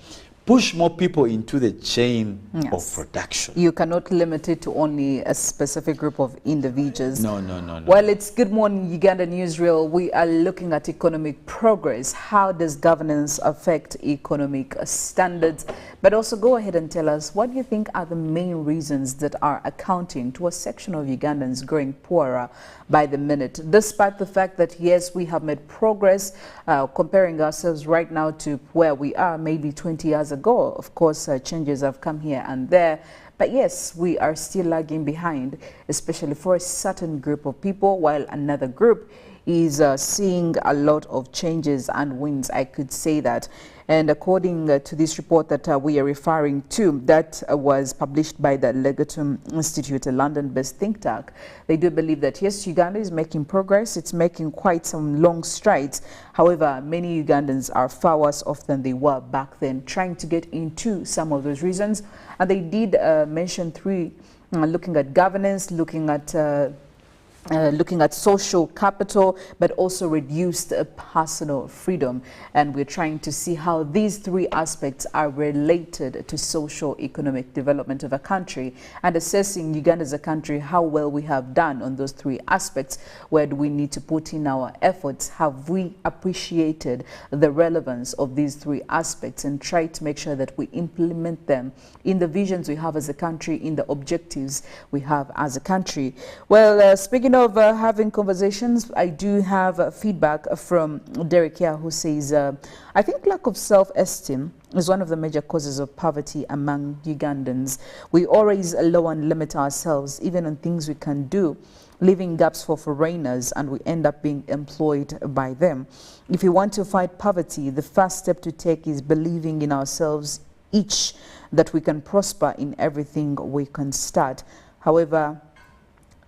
push more people into the chain of production. You cannot limit it to only a specific group of individuals. No, no, no, no. Well, it's Good Morning Uganda Newsreel. We are looking at economic progress. How does governance affect economic standards? But also go ahead and tell us, what do you think are the main reasons that are accounting to a section of Ugandans growing poorer by the minute, despite the fact that, yes, we have made progress, comparing ourselves right now to where we are maybe 20 years ago. Of course, changes have come here and there, but yes, we are still lagging behind, especially for a certain group of people, while another group is seeing a lot of changes and wins, I could say that. And according to this report that we are referring to, that was published by the Legatum Institute, a London-based think tank, they do believe that, yes, Uganda is making progress. It's making quite some long strides. However, many Ugandans are far worse off than they were back then, trying to get into some of those reasons. And they did mention three, looking at governance, looking at social capital, but also reduced personal freedom. And we're trying to see how these three aspects are related to social economic development of a country, and assessing Uganda as a country, how well we have done on those three aspects. Where do we need to put in our efforts? Have we appreciated the relevance of these three aspects and try to make sure that we implement them in the visions we have as a country, in the objectives we have as a country? Well, speaking of having conversations, I do have feedback from Derek here, who says, I think lack of self-esteem is one of the major causes of poverty among Ugandans. We always lower and limit ourselves, even on things we can do, leaving gaps for foreigners, and we end up being employed by them. If we want to fight poverty, the first step to take is believing in ourselves each, that we can prosper in everything we can start. However,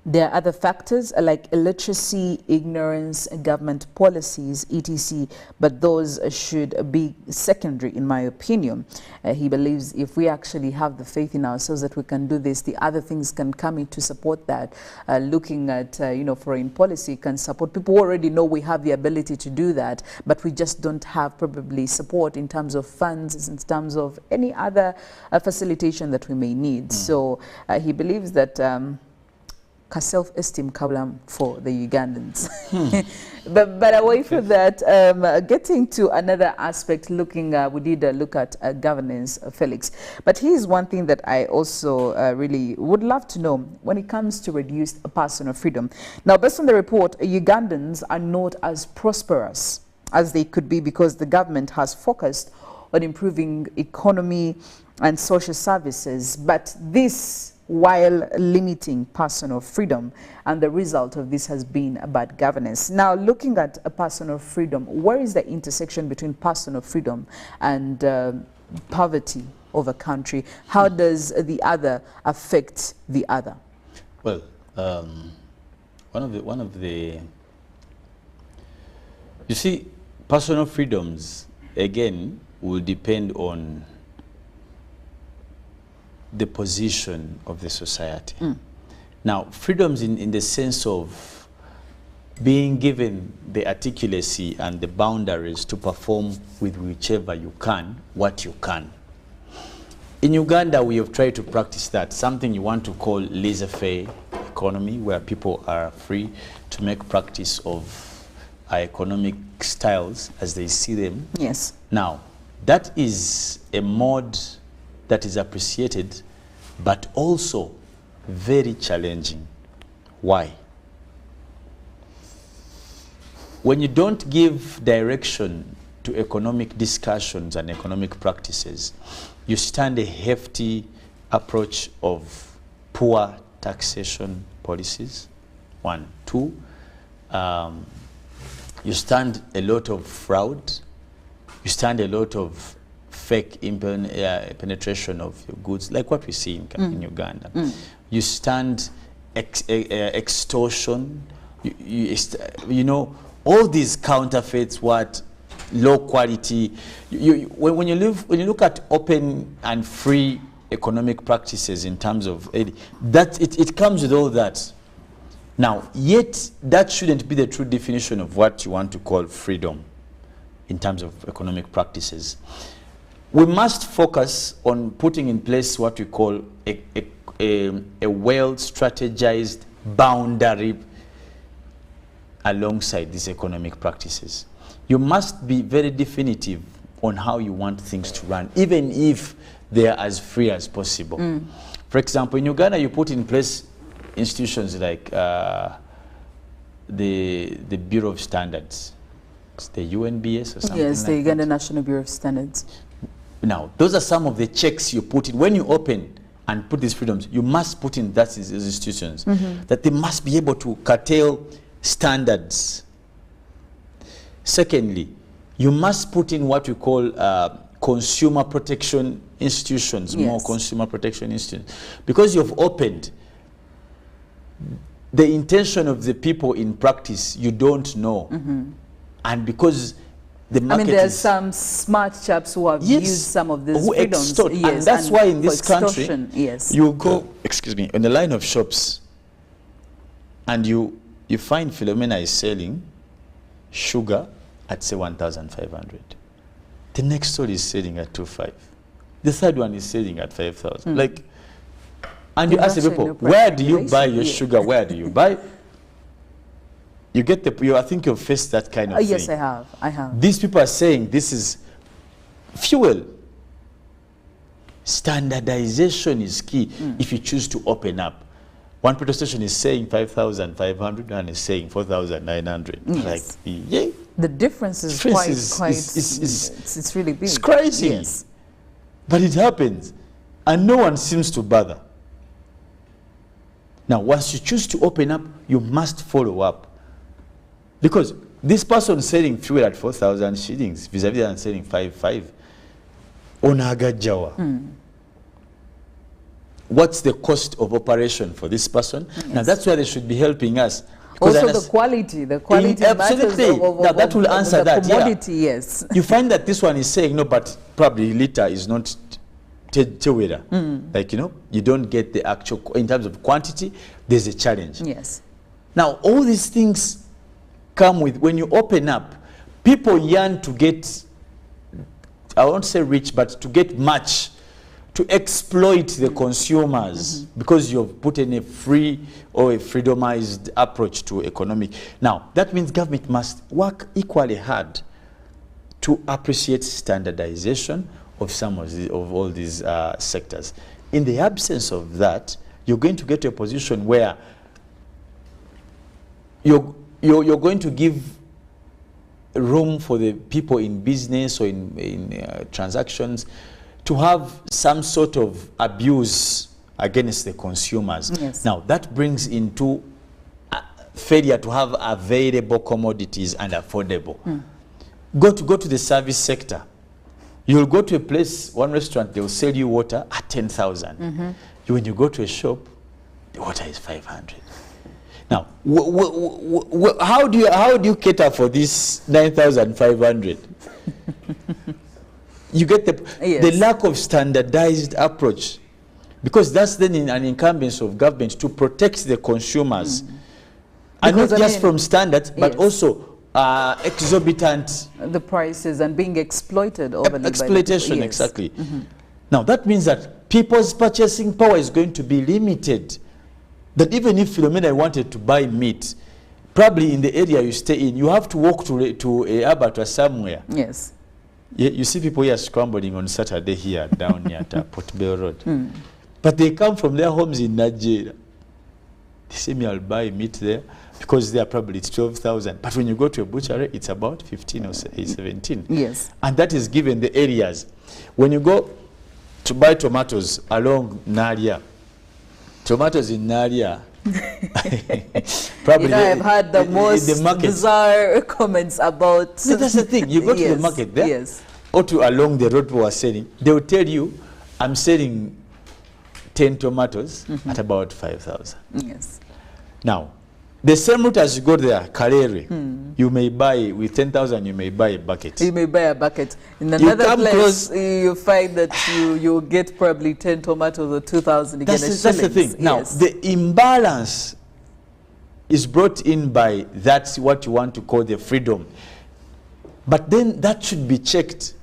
there are other factors like illiteracy, ignorance, government policies, etc., but those should be secondary, in my opinion. He believes if we actually have the faith in ourselves that we can do this, the other things can come in to support that. Looking at, foreign policy can support. People already know we have the ability to do that, but we just don't have probably support in terms of funds, in terms of any other facilitation that we may need. So he believes that self-esteem problem for the Ugandans. But away from that, getting to another aspect, we did look at governance, Felix. But here's one thing that I also really would love to know when it comes to reduced personal freedom. Now, based on the report, Ugandans are not as prosperous as they could be because the government has focused on improving economy and social services. But this, while limiting personal freedom, and the result of this has been bad governance. Now, looking at personal freedom, where is the intersection between personal freedom and poverty of a country? How does the other affect the other? Well, one of the you see, personal freedoms again will depend on the position of the society. Now, freedoms in the sense of being given the articulacy and the boundaries to perform with whichever you can, what you can. In Uganda, we have tried to practice that, something you want to call laissez-faire economy, where people are free to make practice of economic styles as they see them. Yes. Now, that is a mode that is appreciated, but also very challenging. Why? When you don't give direction to economic discussions and economic practices, you stand a hefty approach of poor taxation policies, 1. 2, you stand a lot of fraud, you stand a lot of fake penetration of your goods, like what we see in Uganda. You stand extortion, you know, all these counterfeits, low quality. When you look at open and free economic practices in terms of that, it comes with all that. Now, yet that shouldn't be the true definition of what you want to call freedom in terms of economic practices. We must focus on putting in place what we call a well-strategized boundary alongside these economic practices. You must be very definitive on how you want things to run, even if they are as free as possible. For example, in Uganda, you put in place institutions like the Bureau of Standards, it's the UNBS or something. Yes, like the Uganda that. National Bureau of Standards. Now, those are some of the checks you put in. When you open and put these freedoms, you must put in that these institutions, that they must be able to curtail standards. Secondly, you must put in what we call consumer protection institutions, more consumer protection institutions. Because you've opened, the intention of the people in practice, you don't know. And because the market there's some smart chaps who have used some of these freedoms. Extort. And that's why in this country, yes, you go, excuse me, in the line of shops, and you find Philomena is selling sugar at say 1,500. The next store is selling at 2,500. The third one is selling at 5,000. Like, and you ask the people, where do you buy your sugar? Where do you buy? You get I think you've faced that kind of thing. Yes, I have. These people are saying this is fuel. Standardization is key if you choose to open up. One petrol station is saying 5,500 and is saying 4,900. Yes. Like, the difference is quite it's really big. It's crazy. Yes. But it happens. And no one seems to bother. Now, once you choose to open up, you must follow up. Because this person selling fuel at 4,000 shillings vis-a-vis and selling 5,500 on Agajawa. What's the cost of operation for this person? Yes. Now that's where they should be helping us. Also the quality absolutely. Now that will answer that. Commodity, yes. You find that this one is saying no, but probably liter is not tewera. Like, you don't get the actual, in terms of quantity, there's a challenge. Yes. Now all these things come with, when you open up, people yearn to get, I won't say rich, but to get much, to exploit the consumers, because you've put in a free or a freedomized approach to economic. Now, that means government must work equally hard to appreciate standardization of some of all these sectors. In the absence of that, you're going to get to a position where you're going to give room for the people in business or in transactions to have some sort of abuse against the consumers. Yes. Now, that brings into failure to have available commodities and affordable. Go to the service sector. You'll go to a place, one restaurant, they'll sell you water at 10,000. When you go to a shop, the water is 500. Now, how do you cater for this 9,500? You get the lack of standardized approach, because that's then an incumbence of government to protect the consumers. And Because, not I just mean, from standards, but yes. also exorbitant The prices and being exploited overly by the exploitation, people. Yes. exactly. Now that means that people's purchasing power is going to be limited. That even if Philomena wanted to buy meat, probably in the area you stay in, you have to walk to a abattoir somewhere. Yes. You see people here scrambling on Saturday here down near Portobello Road. But they come from their homes in Nigeria. They say, me, I'll buy meat there because there probably it's 12,000. But when you go to a butchery, it's about 15 or 17. Yes. And that is given the areas. When you go to buy tomatoes along Naria, tomatoes in Naria, probably I've heard the most bizarre comments about. So that's the thing. You go to the market there, yes, or to along the road people are selling. They will tell you, I'm selling 10 tomatoes at about 5,000. Yes. Now, the same route as you go there, Karere, you may buy, with 10,000, you may buy a bucket. You may buy a bucket. In another place, you find that you get probably 10 tomatoes or 2,000 again. That's the thing. Now, the imbalance is brought in by that's what you want to call the freedom. But then that should be checked.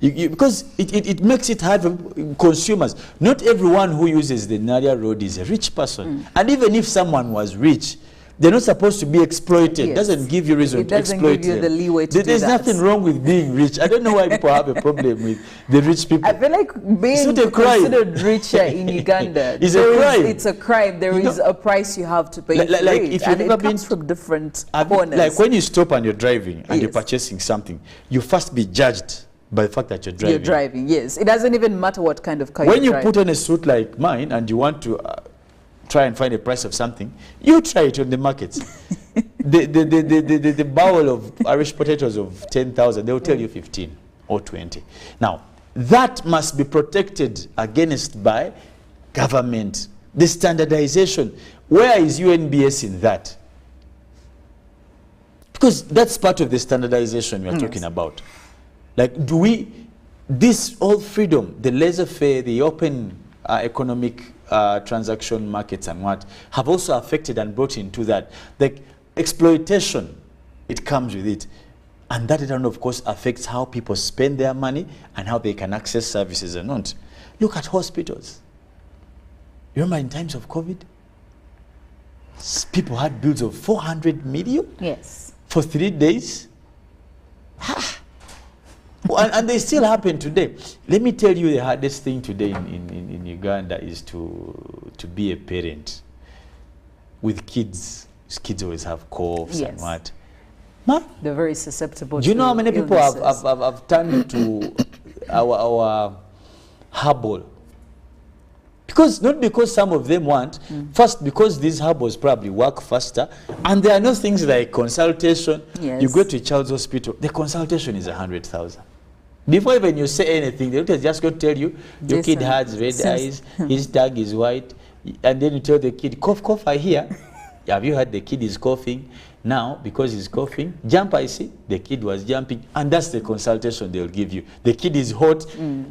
Because it makes it hard for consumers. Not everyone who uses the Naria road is a rich person. And even if someone was rich, they're not supposed to be exploited. It doesn't give you reason to exploit them. It doesn't give you the leeway to do that. There's nothing wrong with being rich. I don't know why people have a problem with the rich people. I feel like being considered richer in Uganda is a crime. It's a crime. There is a price you have to pay for it. If and it comes from different corners. Like when you stop and you're driving and you're purchasing something, you first be judged by the fact that you're driving. You're driving, yes. It doesn't even matter what kind of car when you're driving. When you put on a suit like mine and you want to try and find a price of something, you try it on the markets. the barrel of Irish potatoes of 10,000, they will tell you 15 or 20. Now, that must be protected against by government. The standardization. Where is UNBS in that? Because that's part of the standardization we are talking about. Like, this all freedom, the laissez-faire, the open economic transaction markets and what, have also affected and brought into that. Like, exploitation, it comes with it. And that, in of course, affects how people spend their money and how they can access services and not. Look at hospitals. You remember in times of COVID? People had bills of 400 million? Yes. For 3 days? And they still happen today. Let me tell you, the hardest thing today in Uganda is to be a parent with kids. Kids always have coughs and what. They're very susceptible. Do you know how many people have turned to our herbal? Not because some of them want, first because these herbals probably work faster, and there are no things like consultation. Yes. You go to a child's hospital, the consultation is 100,000. Before even you say anything, the doctor is just going to tell you, your kid has red eyes, his tongue is white, and then you tell the kid, cough, cough, I hear. Have you heard the kid is coughing? Now, because he's coughing, jump, I see. The kid was jumping, and that's the consultation they'll give you. The kid is hot.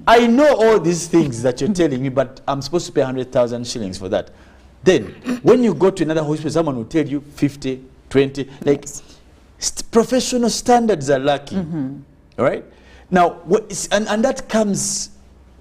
I know all these things that you're telling me, but I'm supposed to pay 100,000 shillings for that. Then, when you go to another hospital, someone will tell you 50, 20. Like, professional standards are lacking. All right? Now, and that comes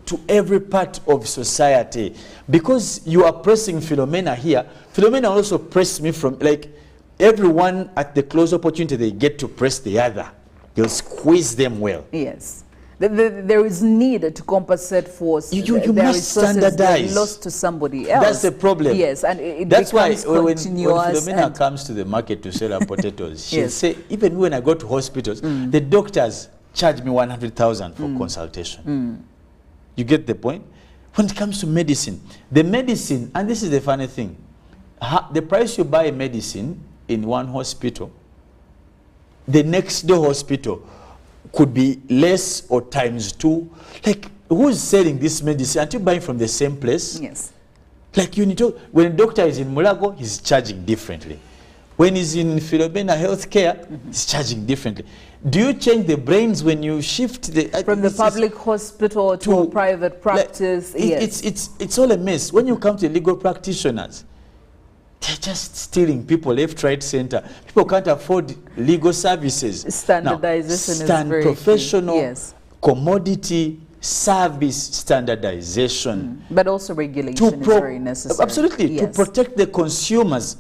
to every part of society. Because you are pressing Philomena here, Philomena also pressed me from, like, everyone at the close opportunity they get to press the other. They'll squeeze them well. Yes. There is need to compensate for you must standardize. Lost to somebody else. That's the problem. Yes, and that's why when continuous. When Philomena comes to the market to sell her potatoes, she'll say, even when I go to hospitals, the doctors charge me 100,000 for consultation. You get the point? When it comes to medicine, the medicine, and this is the funny thing, the price you buy medicine in one hospital, the next door hospital could be less or ×2. Like, who's selling this medicine? Aren't you buying from the same place? Yes. Like, you need to, when a doctor is in Mulago, he's charging differently. When he's in Philomena Healthcare, he's charging differently. Do you change the brains when you shift from the public hospital to a private practice? Like, it's all a mess. When you come to legal practitioners, They're just stealing people left, right, center. People can't afford legal services. Standardization now, is very professional key. Yes. commodity service standardization. But also regulation is very necessary. Absolutely, yes. to protect the consumers.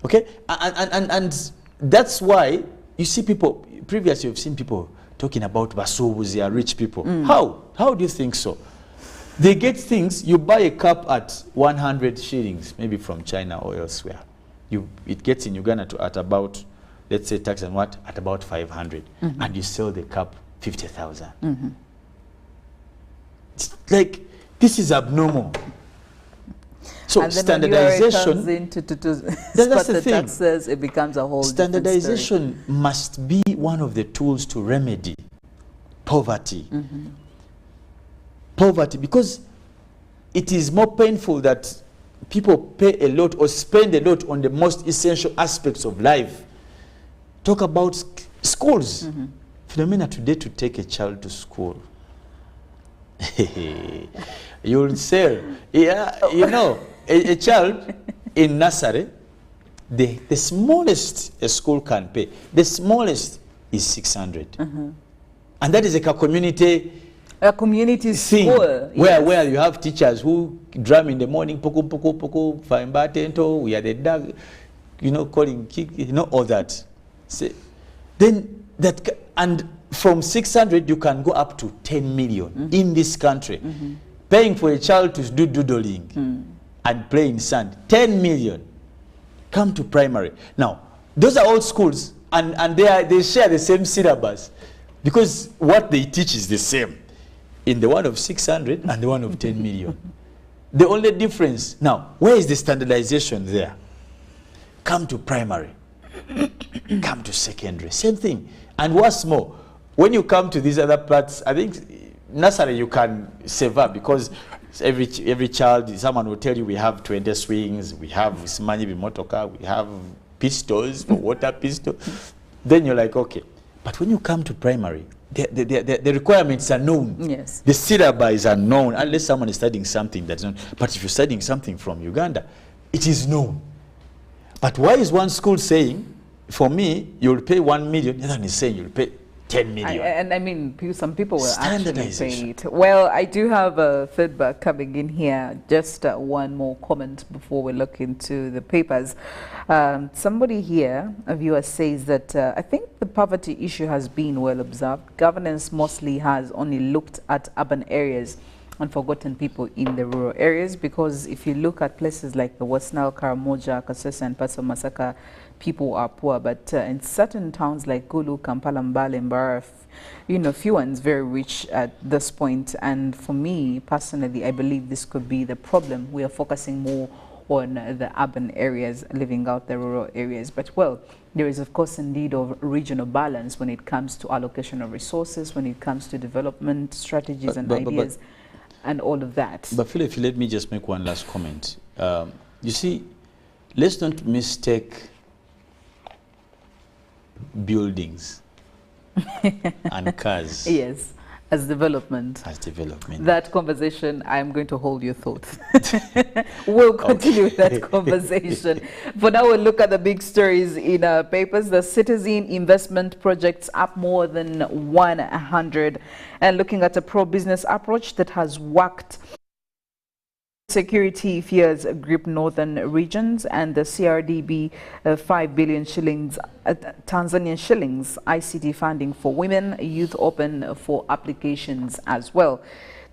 Okay, and that's why you see people, previously you've seen people talking about basubuzi are rich people. How do you think so? They get things, you buy a cup at 100 shillings, maybe from China or elsewhere. It gets in Uganda at about, let's say tax and what, at about 500. And you sell the cup 50,000. Like, this is abnormal. So and then standardization, when comes that's the thing. Taxes, it becomes a whole standardization must be one of the tools to remedy poverty. Poverty, because it is more painful that people pay a lot or spend a lot on the most essential aspects of life. Talk about schools. Philomena, today to take a child to school, you'll sell. Yeah, you know, a child in nursery, the smallest a school can pay, the smallest is 600. And that is like a community thing, where you have teachers who drum in the morning, poko poko poko, faimba tento, we are the dog, you know, calling kick, you know, all that. Then that, and from 600 you can go up to 10 million in this country. Paying for a child to do doodling and play in sand, 10 million. Come to primary. Now, those are all schools, and they share the same syllabus, because what they teach is the same in the one of 600 and the one of 10 million. The only difference, now, where is the standardization there? Come to primary, come to secondary, same thing. And what's more, when you come to these other parts, I think nursery you can save up, because every child, someone will tell you we have 20 swings, we have simanyi bimotoka, we have pistols for water pistol. Then you're like, okay. But when you come to primary, the requirements are known. Yes. The syllabus are known, unless someone is studying something that's known. But if you're studying something from Uganda, it is known. But why is one school saying, for me, you'll pay 1 million, the other one is saying you'll pay 10 million? And I mean, some people will actually pay it. Well, I do have a feedback coming in here. Just one more comment before we look into the papers. Somebody here, a viewer, says that I think the poverty issue has been well observed. Governance mostly has only looked at urban areas and forgotten people in the rural areas, because if you look at places like the West Nile, Karamoja, Kasese and parts of Masaka, people are poor, but in certain towns like Gulu, Kampala, Mbale, Mbara, you know, few ones very rich at this point. And for me personally, I believe this could be the problem. We are focusing more on the urban areas, leaving out the rural areas. But well, there is of course indeed of regional balance when it comes to allocation of resources, when it comes to development strategies and ideas and all of that. But Phil, if you let me just make one last comment. You see, let's not mistake buildings and cars as development. That conversation, I'm going to hold your thoughts. We'll continue with that conversation. For now, we'll look at the big stories in our papers. The citizen investment projects up more than 100, and looking at a pro-business approach that has worked. Security fears grip northern regions, and the CRDB 5 billion shillings Tanzanian shillings ICT funding for women, youth open for applications as well.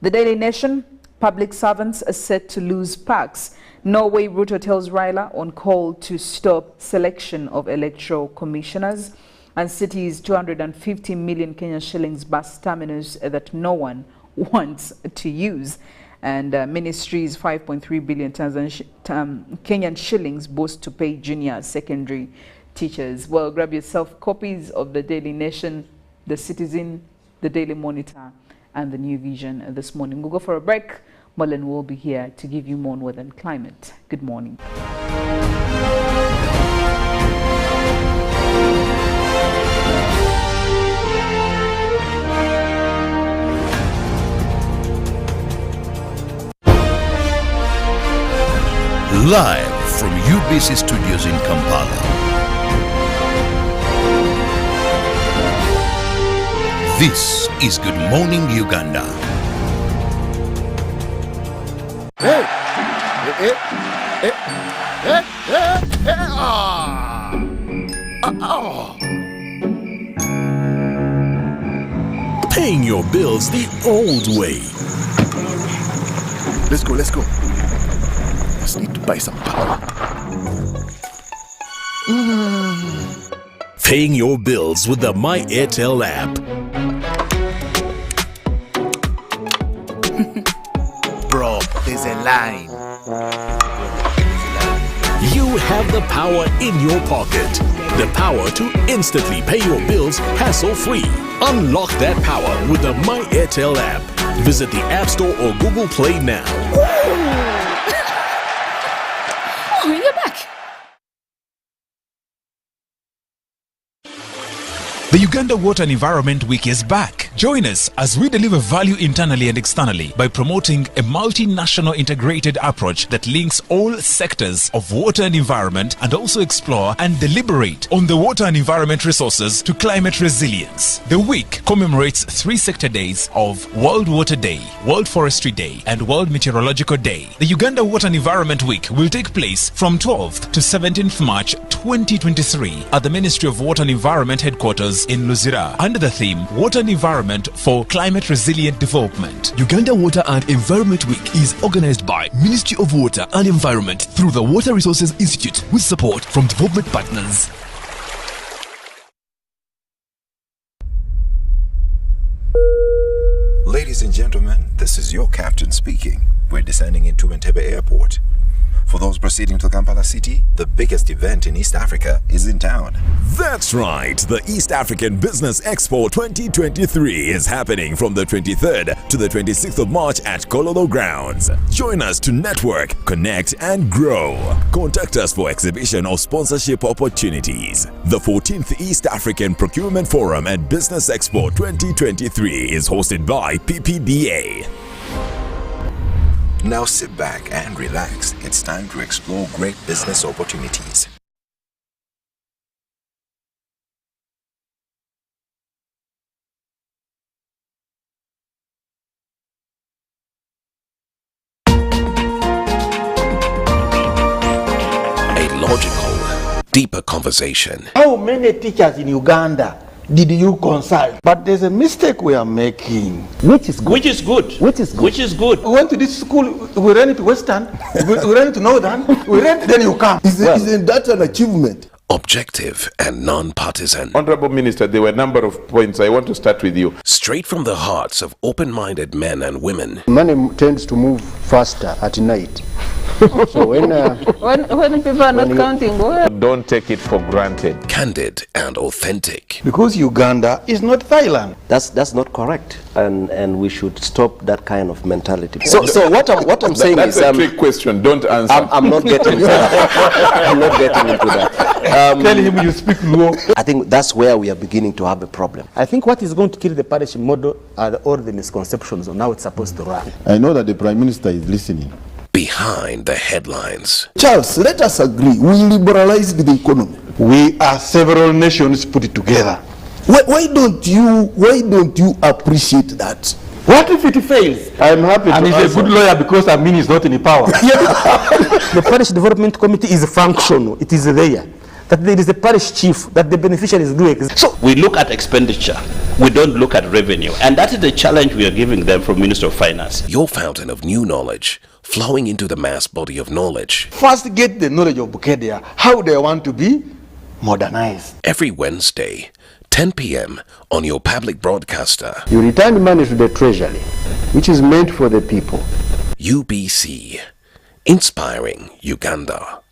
The Daily Nation, public servants are set to lose parks. Norway, Ruto tells Raila on call to stop selection of electoral commissioners, and cities 250 million Kenyan shillings bus terminus that no one wants to use. And ministries 5.3 billion Kenyan shillings boast to pay junior secondary teachers. Well, grab yourself copies of the Daily Nation, the Citizen, the Daily Monitor, and the New Vision this morning. We'll go for a break. Mullen will be here to give you more on weather and climate. Good morning. Live from UBC Studios in Kampala. This is Good Morning Uganda. Hey! Paying your bills the old way. Let's go. Just need to buy some power. Paying your bills with the My Airtel app. Bro, there's a line. You have the power in your pocket. The power to instantly pay your bills hassle-free. Unlock that power with the My Airtel app. Visit the App Store or Google Play now. Oh, you're back. The Uganda Water and Environment Week is back. Join us as we deliver value internally and externally by promoting a multinational integrated approach that links all sectors of water and environment, and also explore and deliberate on the water and environment resources to climate resilience. The week commemorates 3 sector days of World Water Day, World Forestry Day, and World Meteorological Day. The Uganda Water and Environment Week will take place from 12th to 17th March 2023 at the Ministry of Water and Environment headquarters in Luzira, under the theme Water and Environment for Climate Resilient Development. Uganda Water and Environment Week is organized by Ministry of Water and Environment through the Water Resources Institute with support from development partners. Ladies and gentlemen, this is your captain speaking. We're descending into Entebbe Airport. For those proceeding to Kampala City, the biggest event in East Africa is in town. That's right, the East African Business Expo 2023 is happening from the 23rd to the 26th of March at Kololo Grounds. Join us to network, connect, and grow. Contact us for exhibition or sponsorship opportunities. The 14th East African Procurement Forum and Business Expo 2023 is hosted by PPBA. Now sit back and relax. It's time to explore great business opportunities. A logical, deeper conversation. How many teachers in Uganda did you consult? But there's a mistake we are making. Which is good? Which is good? Which is good? Which is good? We went to this school, we ran it to Western, we ran it to Northern, we ran it, then you come. Isn't that an achievement? Objective and non-partisan. Honorable Minister, there were a number of points. I want to start with you. Straight from the hearts of open-minded men and women. Money tends to move faster at night. So when people are not counting, don't take it for granted. Candid and authentic. Because Uganda is not Thailand. That's not correct, and we should stop that kind of mentality. So what I'm saying that's is a trick question. Don't answer. I'm not getting into that. I'm not getting into that. Tell him you speak Luo. I think that's where we are beginning to have a problem. I think what is going to kill the parish model are all the misconceptions on how it's supposed to run. I know that the Prime Minister is listening. Behind the headlines. Charles, let us agree. We liberalized the economy. We are several nations put it together. Why don't you appreciate that? What if it fails? I'm happy and he's a good lawyer because Amin is not in power. The Parish Development Committee is functional. It is there. That there is a parish chief, that the beneficiaries do exist. So we look at expenditure. We don't look at revenue. And that is the challenge we are giving them from Minister of Finance. Your fountain of new knowledge, flowing into the mass body of knowledge. First get the knowledge of Bukedia, how they want to be modernized. Every Wednesday, 10 p.m. on your public broadcaster. You return money to the treasury, which is meant for the people. UBC, inspiring Uganda.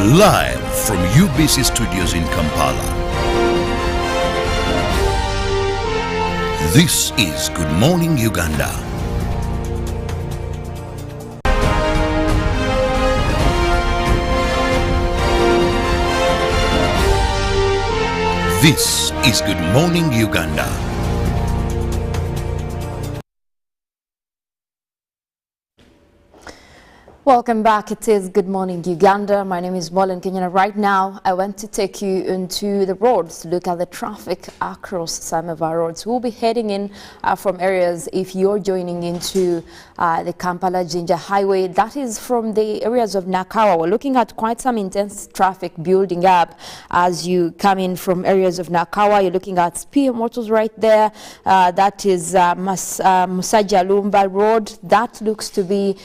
Live from UBC Studios in Kampala. This is Good Morning Uganda. This is Good Morning Uganda. Welcome back. It is Good Morning Uganda. My name is Molen Kenyana. Right now, I want to take you into the roads to look at the traffic across some of our roads. We'll be heading in from areas, if you're joining into the Kampala-Jinja Highway, that is from the areas of Nakawa. We're looking at quite some intense traffic building up as you come in from areas of Nakawa. You're looking at Spear Motors right there. That is Musaja Lumba Road. That looks to be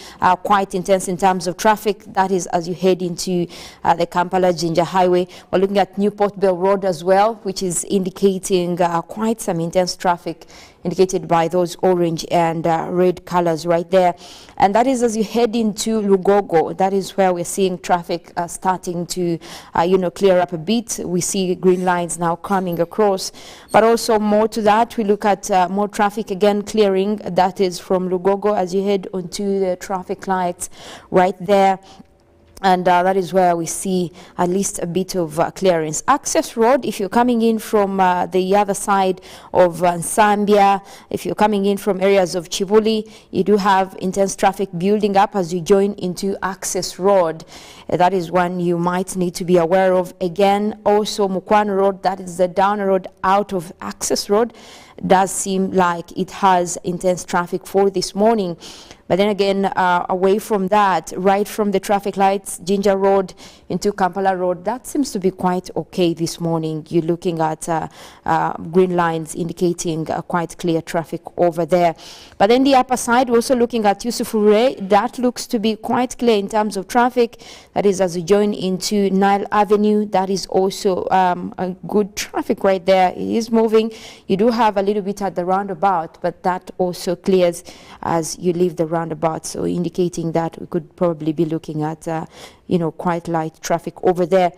quite intense in terms of traffic. That is as you head into the Kampala-Jinja Highway. We're looking at Newport Bell Road as well, which is indicating quite some intense traffic, indicated by those orange and red colors right there. And that is as you head into Lugogo. That is where we're seeing traffic starting to, clear up a bit. We see green lines now coming across. But also more to that, we look at more traffic again clearing. That is from Lugogo as you head onto the traffic lights right there. And that is where we see at least a bit of clearance. Access Road, if you're coming in from the other side of Zambia, if you're coming in from areas of Chivuli, you do have intense traffic building up as you join into Access Road. That is one you might need to be aware of. Again, also Mukwano Road, that is the down road out of Access Road, does seem like it has intense traffic for this morning. But then again, away from that, right from the traffic lights, Jinja Road into Kampala Road, that seems to be quite okay this morning. You're looking at green lines indicating quite clear traffic over there. But then the upper side, we're also looking at Yusufure. That looks to be quite clear in terms of traffic. That is as you join into Nile Avenue. That is also a good traffic right there. It is moving. You do have a little bit at the roundabout, but that also clears as you leave the roundabout, so indicating that we could probably be looking at quite light traffic over there.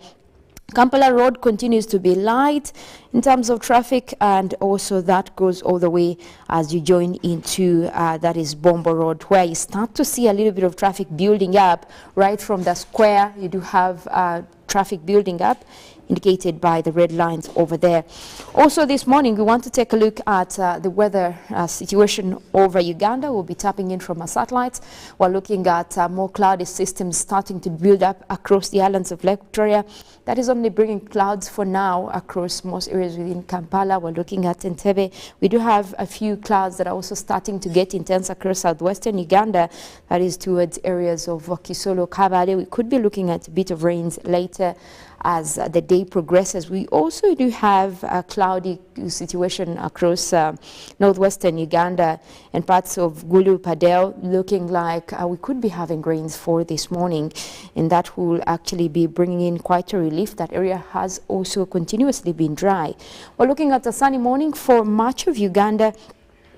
Kampala Road continues to be light in terms of traffic, and also that goes all the way as you join into that is Bombo Road, where you start to see a little bit of traffic building up right from the square. You do have traffic building up, indicated by the red lines over there. Also this morning, we want to take a look at the weather situation over Uganda. We'll be tapping in from our satellites. We're looking at more cloudy systems starting to build up across the islands of Lake Victoria. That is only bringing clouds for now across most areas within Kampala. We're looking at Entebbe. We do have a few clouds that are also starting to get intense across southwestern Uganda. That is towards areas of Kisolo, Kabale. We could be looking at a bit of rains later as the day progresses. We also do have a cloudy situation across northwestern Uganda and parts of Gulu Padel, looking like we could be having rains for this morning, and that will actually be bringing in quite a relief. That area has also continuously been dry. We're looking at a sunny morning for much of Uganda.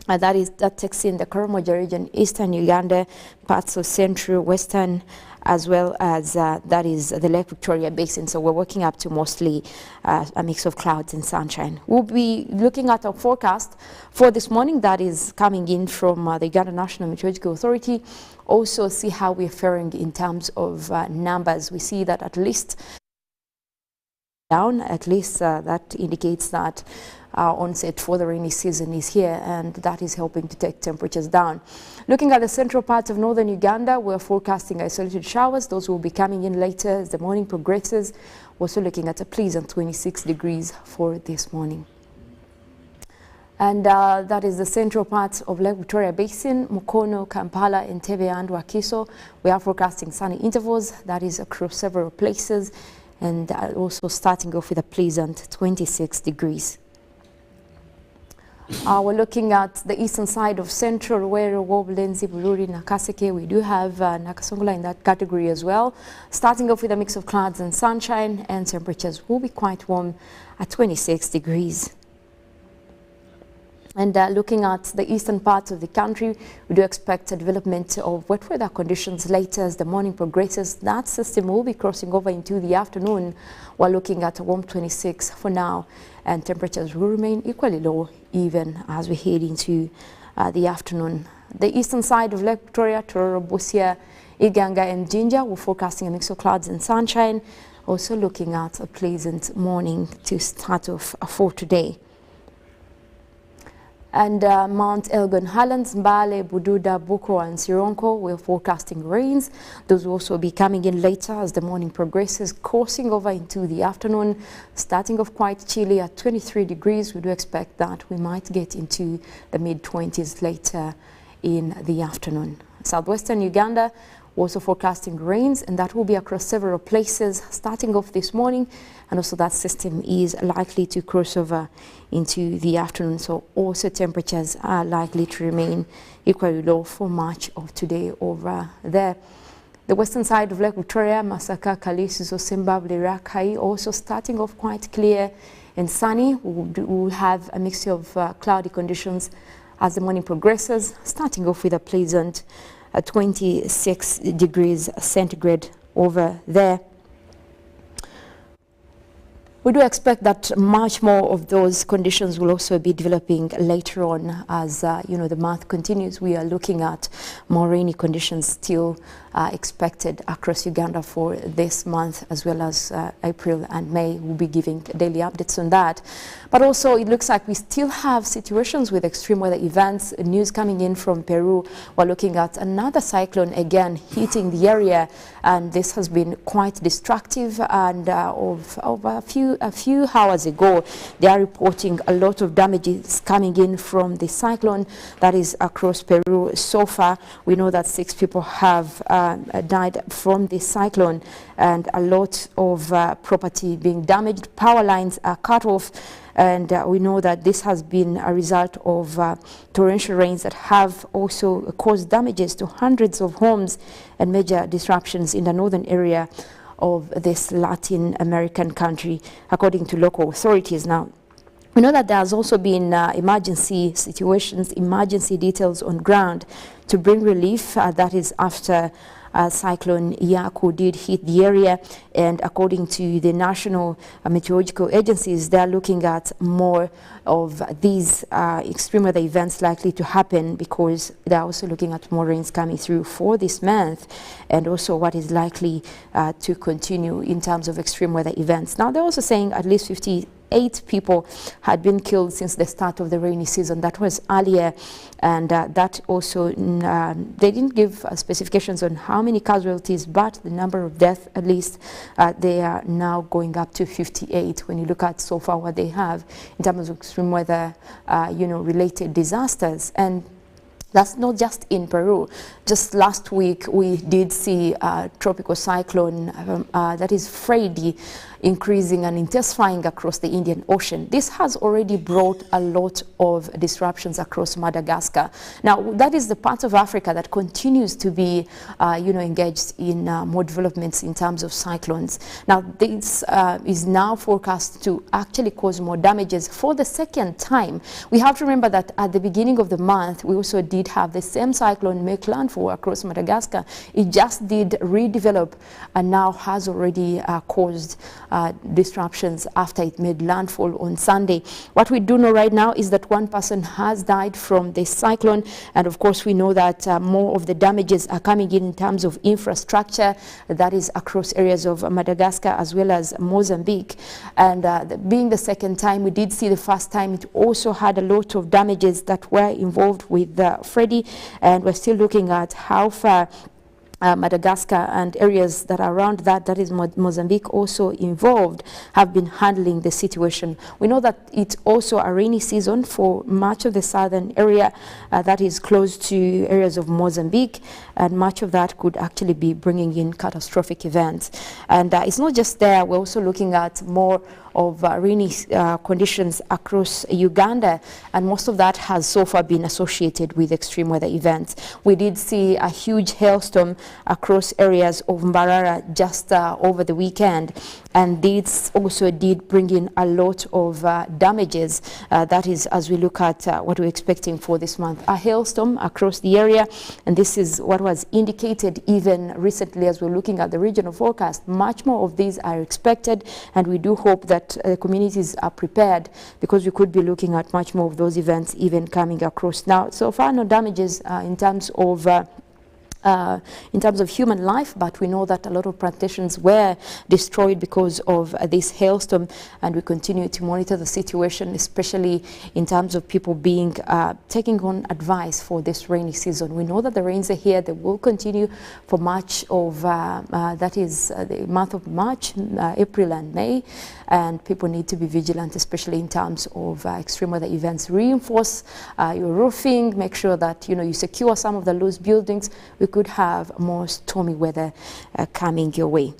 That takes in the Karamoja region, eastern Uganda, parts of central, western, as well as that is the Lake Victoria Basin. So we're working up to mostly a mix of clouds and sunshine. We'll be looking at our forecast for this morning that is coming in from the Uganda National Meteorological Authority. Also see how we're faring in terms of numbers. We see that at least down, that indicates that our onset for the rainy season is here, and that is helping to take temperatures down. Looking at the central parts of northern Uganda, we're forecasting isolated showers. Those will be coming in later as the morning progresses. We're also looking at a pleasant 26 degrees for this morning. And that is the central parts of Lake Victoria Basin, Mukono, Kampala, Entebbe and Wakiso. We are forecasting sunny intervals. That is across several places, and also starting off with a pleasant 26 degrees. We're looking at the eastern side of Central, Wero, Wobulenzi, Bururi, Nakaseke. We do have Nakasongola in that category as well. Starting off with a mix of clouds and sunshine, and temperatures will be quite warm at 26 degrees. And looking at the eastern parts of the country, we do expect a development of wet weather conditions later as the morning progresses. That system will be crossing over into the afternoon. We're looking at a warm 26 for now, and temperatures will remain equally low even as we head into the afternoon. The eastern side of Lake Victoria, Tororo, Busia, Iganga and Jinja, we're forecasting a mix of clouds and sunshine. Also looking at a pleasant morning to start off for today. And Mount Elgon Highlands, Mbale, Bududa, Buko and Sironko, we're forecasting rains. Those will also be coming in later as the morning progresses, crossing over into the afternoon, starting off quite chilly at 23 degrees. We do expect that we might get into the mid-20s later in the afternoon. Southwestern Uganda, also forecasting rains, and that will be across several places starting off this morning, and also that system is likely to cross over into the afternoon, so also temperatures are likely to remain equally low for much of today over there. The western side of Lake Victoria, Masaka, Kalisi, Zimbabwe, Rakai, also starting off quite clear and sunny. We'll have a mixture of cloudy conditions as the morning progresses, starting off with a pleasant 26 degrees centigrade over there. We do expect that much more of those conditions will also be developing later on as the month continues. We are looking at more rainy conditions still expected across Uganda for this month, as well as April and May. We'll be giving daily updates on that. But also it looks like we still have situations with extreme weather events. News coming in from Peru. We're looking at another cyclone again hitting the area, and this has been quite destructive. And of a few hours ago, they are reporting a lot of damages coming in from the cyclone that is across Peru. So far, we know that 6 people have died from this cyclone, and a lot of property being damaged. Power lines are cut off, and we know that this has been a result of torrential rains that have also caused damages to hundreds of homes and major disruptions in the northern area of this Latin American country, according to local authorities. Now, we know that there has also been emergency situations, emergency details on ground to bring relief. That is after Cyclone Yaku did hit the area, and according to the national meteorological agencies, they are looking at more of these extreme weather events likely to happen, because they are also looking at more rains coming through for this month, and also what is likely to continue in terms of extreme weather events. Now, they're also saying at least 58 people had been killed since the start of the rainy season. That was earlier, and that also, they didn't give specifications on how many casualties, but the number of deaths, at least, they are now going up to 58 when you look at so far what they have in terms of extreme weather, related disasters. And that's not just in Peru. Just last week, we did see a tropical cyclone, that is Freddy, increasing and intensifying across the Indian Ocean. This has already brought a lot of disruptions across Madagascar. Now, that is the part of Africa that continues to be, engaged in more developments in terms of cyclones. Now, this is now forecast to actually cause more damages for the second time. We have to remember that at the beginning of the month, we also did have the same cyclone make landfall across Madagascar. It just did redevelop and now has already caused disruptions after it made landfall on Sunday. What we do know right now is that one person has died from this cyclone, and of course we know that more of the damages are coming in terms of infrastructure that is across areas of Madagascar as well as Mozambique. And being the second time, we did see the first time it also had a lot of damages that were involved with Freddy, and we're still looking at how far Madagascar and areas that are around that is Mozambique also involved, have been handling the situation. We know that it's also a rainy season for much of the southern area that is close to areas of Mozambique, and much of that could actually be bringing in catastrophic events. And it's not just there, we're also looking at more of rainy conditions across Uganda, and most of that has so far been associated with extreme weather events. We did see a huge hailstorm across areas of Mbarara just over the weekend, and this also did bring in a lot of damages. That is, as we look at what we're expecting for this month, a hailstorm across the area, and this is what was indicated even recently as we're looking at the regional forecast. Much more of these are expected, and we do hope that communities are prepared, because we could be looking at much more of those events even coming across. Now, so far no damages in terms of in terms of human life, but we know that a lot of plantations were destroyed because of this hailstorm, and we continue to monitor the situation, especially in terms of people being taking on advice for this rainy season. We know that the rains are here. They will continue for much of that is the month of March, April and May, and people need to be vigilant, especially in terms of extreme weather events. Reinforce your roofing, make sure that you secure some of the loose buildings. We could have more stormy weather coming your way.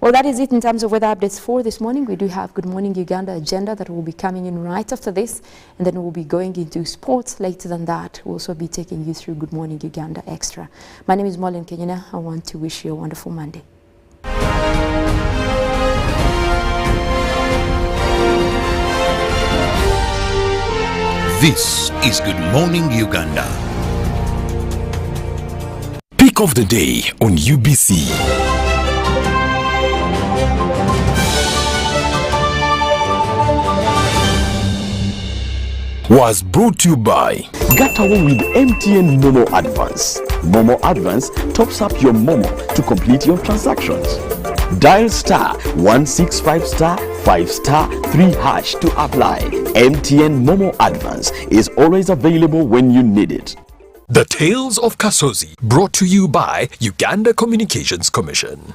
Well, that is it in terms of weather updates for this morning. We do have Good Morning Uganda agenda that will be coming in right after this, and then we'll be going into sports later than that. We'll also be taking you through Good Morning Uganda Extra. My name is Molin Kenyana. I want to wish you a wonderful Monday. This is Good Morning Uganda. Pick of the day on UBC. Was brought to you by Gatawa with MTN Momo Advance. Momo Advance tops up your Momo to complete your transactions. Dial *165*5*3# to apply. MTN Momo Advance is always available when you need it. The Tales of Kasozi, brought to you by Uganda Communications Commission.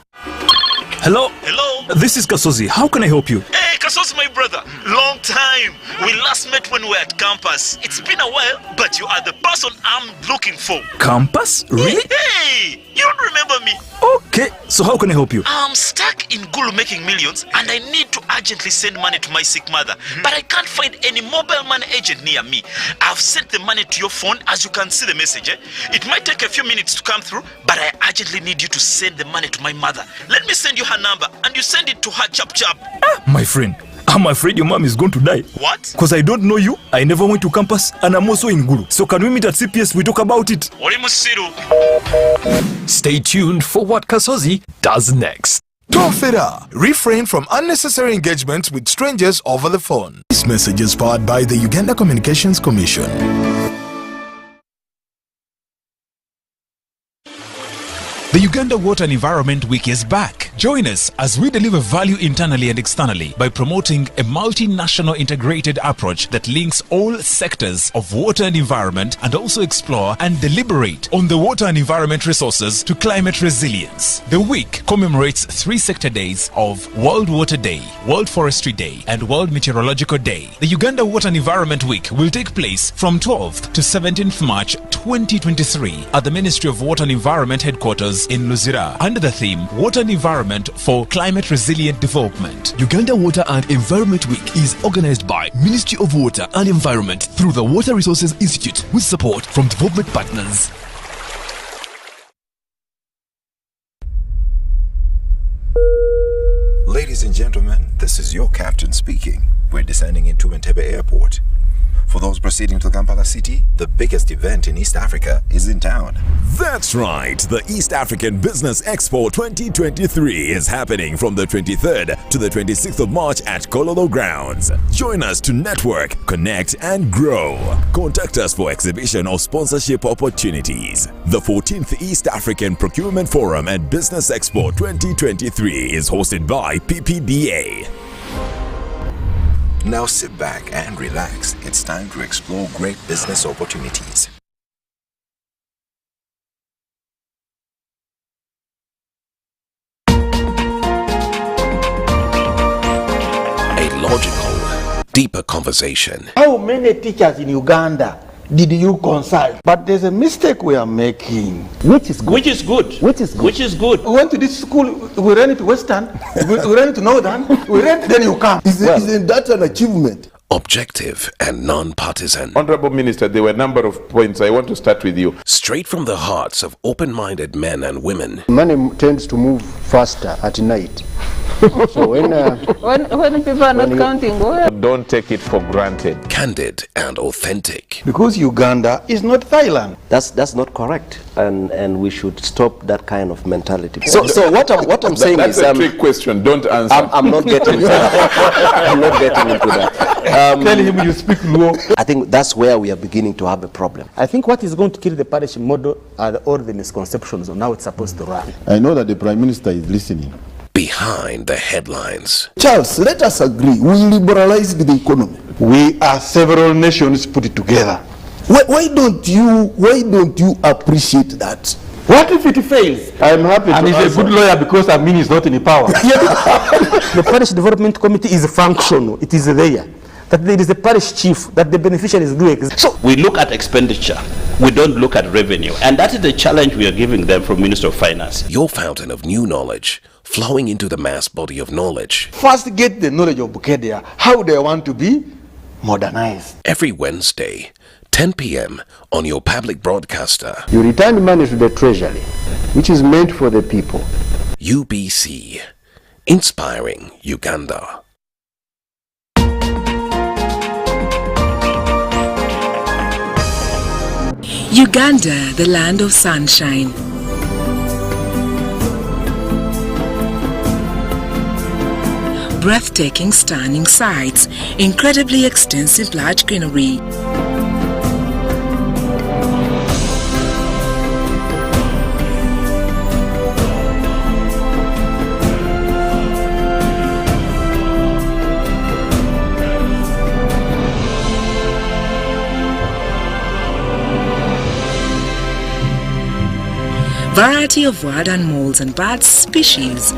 Hello? Hello? This is Kasozi. How can I help you? Hey, Kasozi, my brother. Long time. We last met when we were at campus. It's been a while, but you are the person I'm looking for. Campus? Really? Hey, you don't remember me? Okay, so how can I help you? I'm stuck in Gulu making millions, and I need to urgently send money to my sick mother. But I can't find any mobile money agent near me. I've sent the money to your phone, as you can see the message. It might take a few minutes to come through, but I urgently need you to send the money to my mother. Let me send you her number, and you send it to her chap. My friend, I'm afraid your mom is going to die. What? Because I don't know you, I never went to campus, and I'm also in Gulu. So can we meet at CPS, we talk about it? Stay tuned for what Kasozi does next. Tofera, refrain from unnecessary engagement with strangers over the phone. This message is powered by the Uganda Communications Commission. The Uganda Water and Environment Week is back. Join us as we deliver value internally and externally by promoting a multinational integrated approach that links all sectors of water and environment, and also explore and deliberate on the water and environment resources to climate resilience. The week commemorates 3 sector days of World Water Day, World Forestry Day, and World Meteorological Day. The Uganda Water and Environment Week will take place from 12th to 17th March 2023 at the Ministry of Water and Environment headquarters in Luzira, under the theme Water and Environment for Climate Resilient Development. Uganda Water and Environment Week is organized by Ministry of Water and Environment through the Water Resources Institute with support from development partners. Ladies and gentlemen, this is your captain speaking. We're descending into Entebbe Airport. For those proceeding to Kampala City, the biggest event in East Africa is in town. That's right, the East African Business Expo 2023 is happening from the 23rd to the 26th of March at Kololo Grounds. Join us to network, connect, and grow. Contact us for exhibition or sponsorship opportunities. The 14th East African Procurement Forum and Business Expo 2023 is hosted by PPBA. Now sit back and relax. It's time to explore great business opportunities. A logical, deeper conversation. How many teachers in Uganda did you consult? But there's a mistake we are making. Which is good? Which is good? Which is good? Which is good? We went to this school, we ran it to Western, we ran it to Northern, we ran, then you come. Isn't that an achievement? Objective and non-partisan. Honorable Minister, there were a number of points. I want to start with you. Straight from the hearts of open-minded men and women. Money tends to move faster at night. So when people are not counting, don't take it for granted. Candid and authentic. Because Uganda is not Thailand. That's not correct, and we should stop that kind of mentality. So what I'm saying that's is a trick question. Don't answer. I'm not getting into that. I'm not getting into that. Tell him you speak Luo. I think that's where we are beginning to have a problem. I think what is going to kill the parish model are all the misconceptions on how it's supposed to run. I know that the Prime Minister is listening. Behind the headlines. Charles, let us agree. We liberalized the economy. We are several nations put together. Why don't you appreciate that? What if it fails? I'm happy and to he's a good lawyer because Amin is not in power. The parish development committee is functional. It is there. That there is a parish chief, that the beneficiaries do exist. So we look at expenditure, we don't look at revenue, and that is the challenge we are giving them from Minister of Finance. Your fountain of new knowledge, flowing into the mass body of knowledge. First get the knowledge of Bukedia, how they want to be modernized. Every Wednesday, 10 p.m. on your public broadcaster. You return money to the treasury, which is meant for the people. UBC, inspiring Uganda. Uganda, the land of sunshine. Breathtaking, stunning sights, incredibly extensive large greenery. Variety of wild animals and bird species.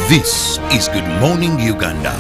This is Good Morning Uganda.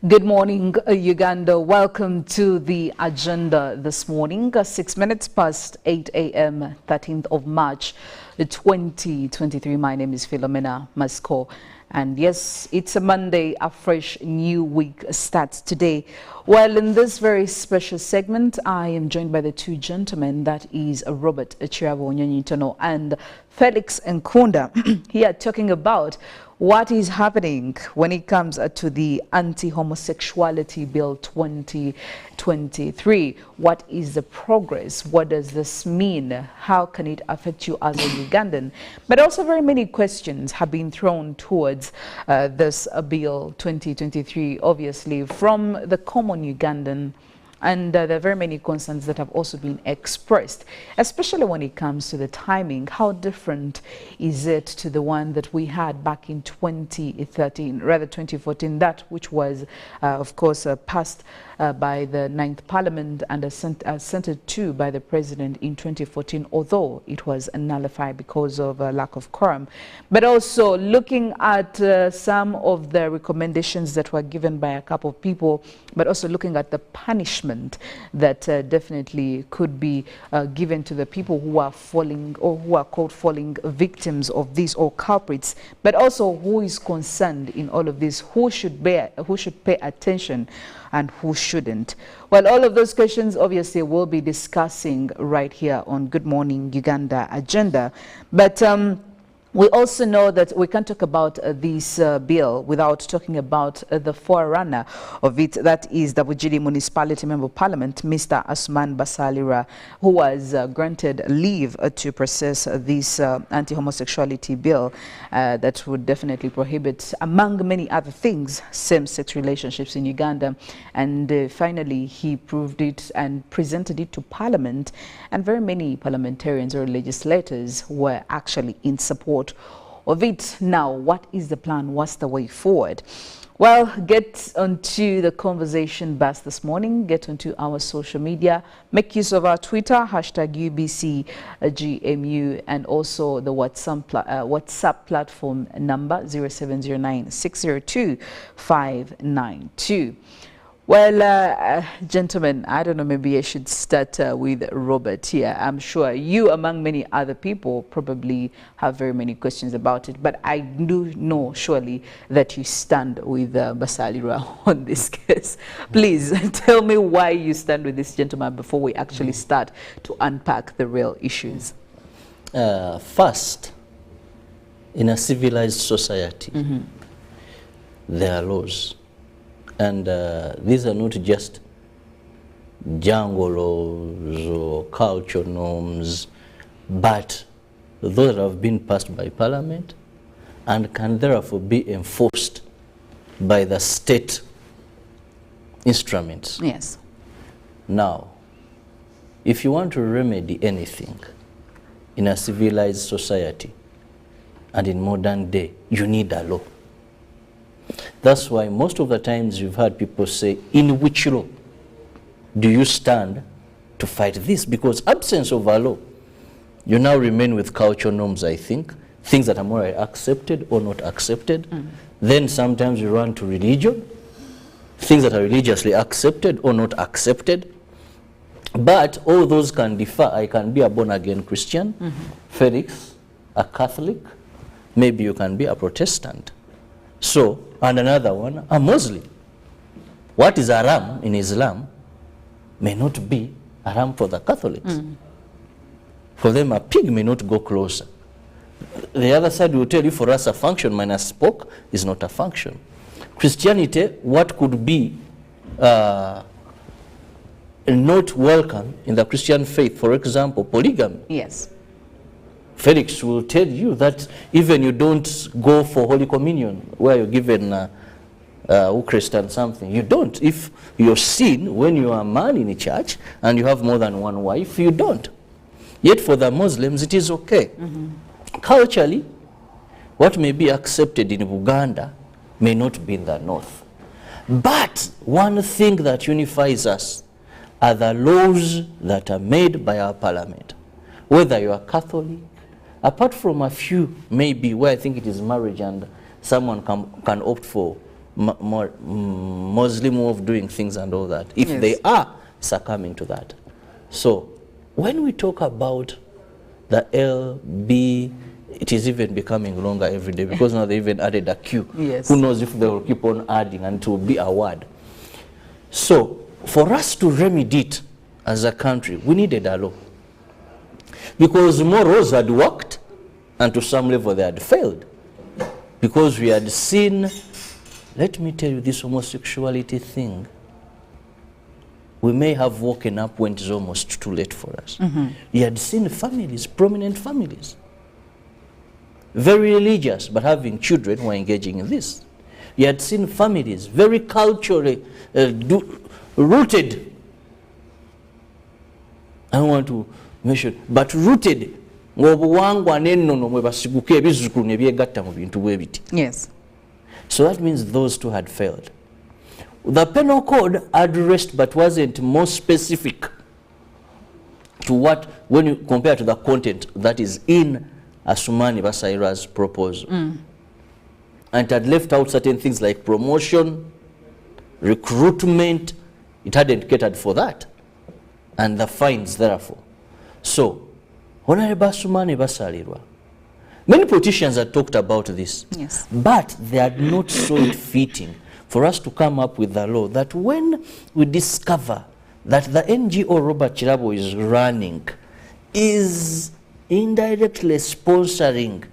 Good morning, Uganda. Welcome to the agenda this morning. 6 minutes past 8 a.m., 13th of March, 2023. My name is Philomena Masco. And yes, it's a Monday, a fresh new week starts today. Well, in this very special segment, I am joined by the two gentlemen, that is Robert Echirabo Nyonyitono and Felix Nkunda, here talking about what is happening when it comes to the Anti-Homosexuality Bill 2023. What is the progress? What does this mean? How can it affect you as a Ugandan? But also very many questions have been thrown towards this bill 2023, obviously, from the common Ugandan. And there are very many concerns that have also been expressed, especially when it comes to the timing. How different is it to the one that we had back in 2013, rather 2014, that which was, of course, passed by the 9th Parliament and assented to by the President in 2014, although it was nullified because of a lack of quorum. But also looking at some of the recommendations that were given by a couple of people, but also looking at the punishment that definitely could be given to the people who are falling or who are called falling victims of this, or culprits, but also who is concerned in all of this, who should pay attention and who shouldn't. Well, all of those questions obviously we'll be discussing right here on Good Morning Uganda agenda. But we also know that we can't talk about this bill without talking about the forerunner of it, that is the Bujiri Municipality Member of Parliament, Mr. Asman Basalira, who was granted leave to process this anti-homosexuality bill that would definitely prohibit, among many other things, same-sex relationships in Uganda. And finally, he proved it and presented it to Parliament, and very many parliamentarians or legislators were actually in support of it. Now, what is the plan? What's the way forward? Well, get onto the conversation bus this morning. Get onto our social media. Make use of our Twitter, #UBCGMU, and also the WhatsApp platform number 0709 602 592. Well, gentlemen, I don't know, maybe I should start with Robert here. I'm sure you, among many other people, probably have very many questions about it, but I do know surely that you stand with Basalirwa on this case. Please tell me why you stand with this gentleman before we actually start to unpack the real issues. First, in a civilized society, there are laws. And these are not just jungle laws or cultural norms, but those that have been passed by Parliament and can therefore be enforced by the state instruments. Yes. Now, if you want to remedy anything in a civilized society and in modern day, you need a law. That's why most of the times you've heard people say, in which law do you stand to fight this? Because absence of a law, you now remain with cultural norms, I think, things that are morally accepted or not accepted. Then sometimes you run to religion, things that are religiously accepted or not accepted. But all those can differ. I can be a born-again Christian, Felix, a Catholic, maybe you can be a Protestant. So, and another one, a Muslim. What is haram in Islam may not be haram for the Catholics. For them, a pig may not go closer. The other side will tell you, for us, a function minus pork is not a function. Christianity, what could be not welcome in the Christian faith, for example, polygamy. Yes. Felix will tell you that even you don't go for Holy Communion, where you're given Eucharist and something. You don't. If you're seen when you are a man in a church and you have more than one wife, you don't. Yet for the Muslims, it is okay. Culturally, what may be accepted in Uganda may not be in the north. But one thing that unifies us are the laws that are made by our parliament. Whether you are Catholic, apart from a few, maybe, where I think it is marriage and someone can opt for Muslim way of doing things and all that, if they are succumbing to that. So, when we talk about the LB, it is even becoming longer every day because now they even added a Q. Yes. Who knows if they will keep on adding and it will be a word. So, for us to remedy it as a country, we needed a law. Because more laws had worked, and to some level they had failed. Because we had seen, let me tell you this homosexuality thing, we may have woken up when it is almost too late for us. You had seen families, prominent families, very religious, but having children who are engaging in this. You had seen families, very culturally rooted, I don't want to mention, but rooted. Yes. So that means those two had failed. The penal code addressed but wasn't more specific to what, when you compare to the content that is in Asumani Basaira's proposal. And it had left out certain things like promotion, recruitment. It hadn't catered for that. And the fines, therefore. So, Honorable Asumani Basalirwa, many politicians had talked about this, but they had not saw it fitting for us to come up with a law that when we discover that the NGO Robert Chirabo is running is indirectly sponsoring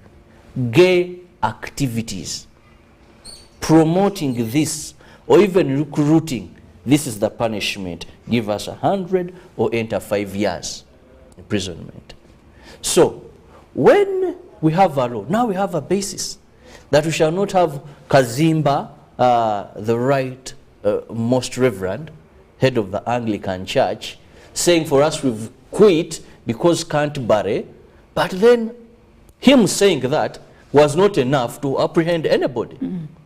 gay activities, promoting this, or even recruiting, this is the punishment. Give us 100 or enter 5 years imprisonment. So, when we have a law, now we have a basis that we shall not have Kazimba, the right most reverend, head of the Anglican Church, saying for us we've quit because Canterbury, but then him saying that was not enough to apprehend anybody.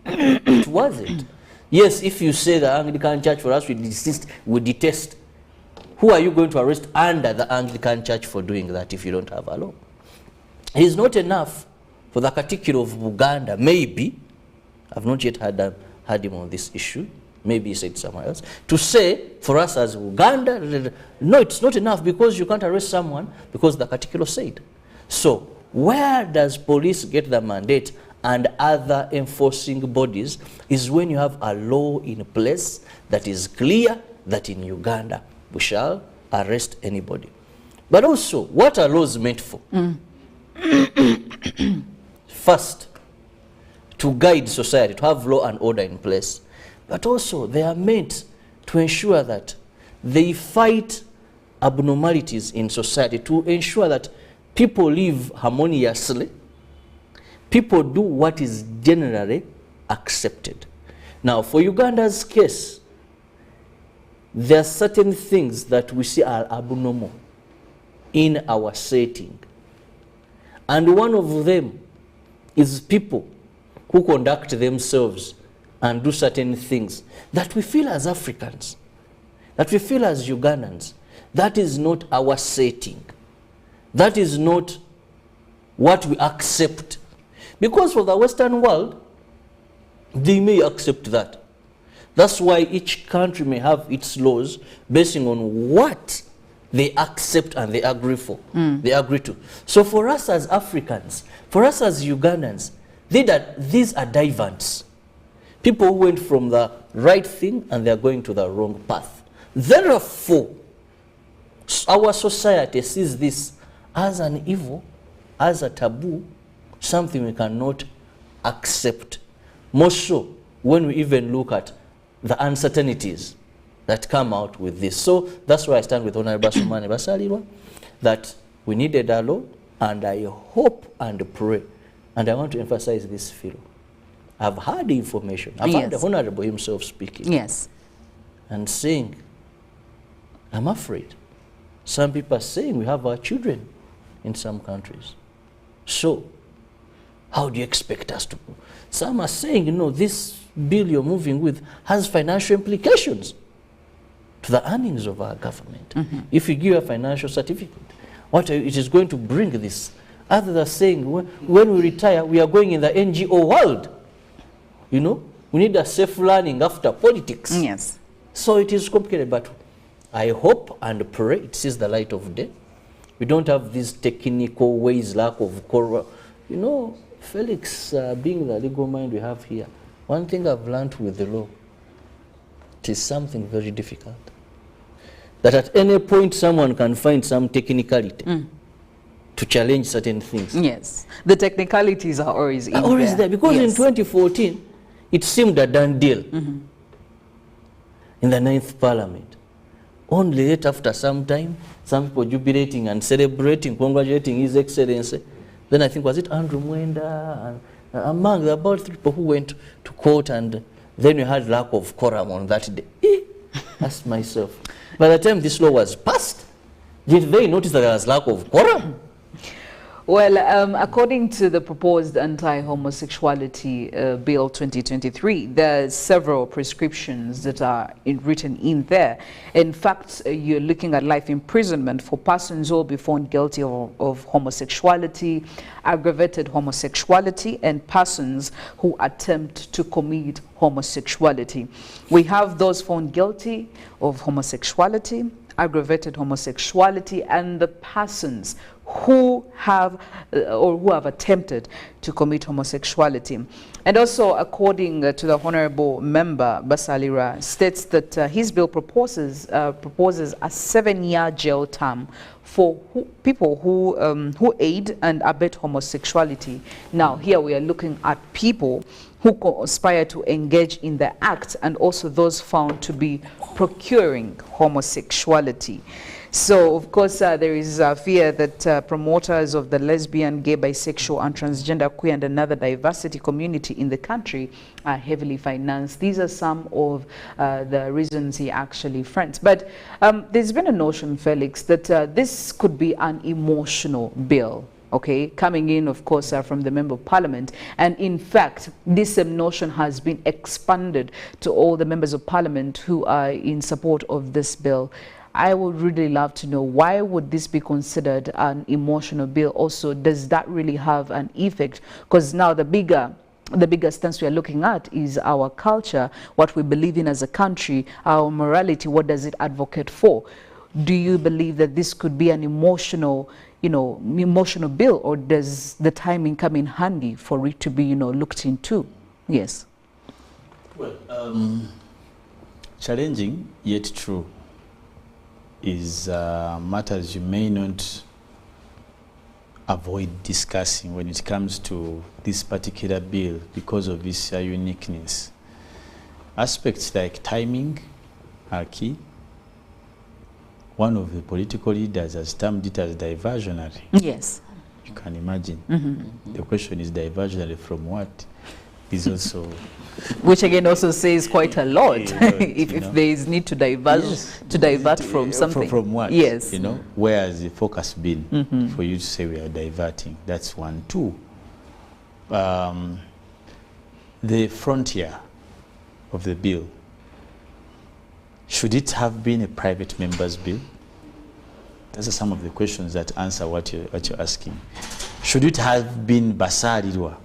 It wasn't. Yes, if you say the Anglican Church for us we detest, who are you going to arrest under the Anglican Church for doing that if you don't have a law? It is not enough for the Katikiro of Uganda, maybe, I've not yet heard him on this issue, maybe he said somewhere else, to say for us as Uganda, no, it's not enough because you can't arrest someone because the Katikkiro said. So where does police get the mandate and other enforcing bodies is when you have a law in place that is clear that in Uganda we shall arrest anybody. But also, what are laws meant for? First, to guide society, to have law and order in place. But also, they are meant to ensure that they fight abnormalities in society, to ensure that people live harmoniously, people do what is generally accepted. Now, for Uganda's case, there are certain things that we see are abnormal in our setting. And one of them is people who conduct themselves and do certain things that we feel as Africans, that we feel as Ugandans. That is not our setting. That is not what we accept. Because for the Western world, they may accept that. That's why each country may have its laws basing on what they accept and they agree for. They agree to. So for us as Africans, for us as Ugandans, these are diverts. People who went from the right thing and they are going to the wrong path. Therefore, our society sees this as an evil, as a taboo, something we cannot accept. More so when we even look at the uncertainties that come out with this. So that's why I stand with Honorable Sumani Basalirwa, that we needed a law, and I hope and pray, and I want to emphasize this, Philo. I've heard information. I've heard the Honorable himself speaking. Yes. And saying, I'm afraid. Some people are saying we have our children in some countries. So, how do you expect us to go? Some are saying, you know, this bill you're moving with has financial implications to the earnings of our government. If you give a financial certificate, what it is going to bring this? Others are saying, when we retire, we are going in the NGO world. You know, we need a safe learning after politics. Yes. So it is complicated, but I hope and pray it sees the light of day. We don't have these technical ways, lack of you know, Felix, being the legal mind we have here, one thing I've learned with the law, it is something very difficult. That at any point someone can find some technicality to challenge certain things. Yes, the technicalities are always there. Because in 2014, it seemed a done deal in the 9th Parliament. Only late after some time, some people jubilating and celebrating, congratulating His Excellency. Then I think, was it Andrew Mwenda? And among about 3 people who went to court, and then we had lack of quorum on that day. Ask myself, by the time this law was passed, did they notice that there was lack of quorum? Well, according to the proposed anti-homosexuality bill 2023, there are several prescriptions that are written in there. In fact, you're looking at life imprisonment for persons who will be found guilty of homosexuality, aggravated homosexuality, and persons who attempt to commit homosexuality. We have those found guilty of homosexuality, aggravated homosexuality, and the persons who have attempted to commit homosexuality. And also, according to the Honorable Member Basalirwa, states that his bill proposes a 7-year jail term for people who aid and abet homosexuality. Now, here we are looking at people who conspire to engage in the act, and also those found to be procuring homosexuality. So, of course, there is a fear that promoters of the lesbian, gay, bisexual, and transgender, queer, and another diversity community in the country are heavily financed. These are some of the reasons he actually fronts. But there's been a notion, Felix, that this could be an emotional bill. Okay, coming in, of course, from the Member of Parliament. And in fact, this notion has been expanded to all the members of Parliament who are in support of this bill. I would really love to know, why would this be considered an emotional bill? Also, does that really have an effect? Because now the bigger the bigger stance we are looking at is our culture, what we believe in as a country, our morality, what does it advocate for? Do you believe that this could be an emotional, emotional bill, or does the timing come in handy for it to be, looked into? Yes. Well, challenging yet true is matters you may not avoid discussing when it comes to this particular bill because of its uniqueness. Aspects like timing are key. One of the political leaders has termed it as diversionary. Yes. You can imagine. The question is diversionary from what? Is also... Which again also says quite a lot. if there is need to divert from something. From what? Yes. Where has the focus been for you to say we are diverting? That's one. Two, the frontier of the bill. Should it have been a private member's bill? Those are some of the questions that answer what you're asking. Should it have been basarirwa?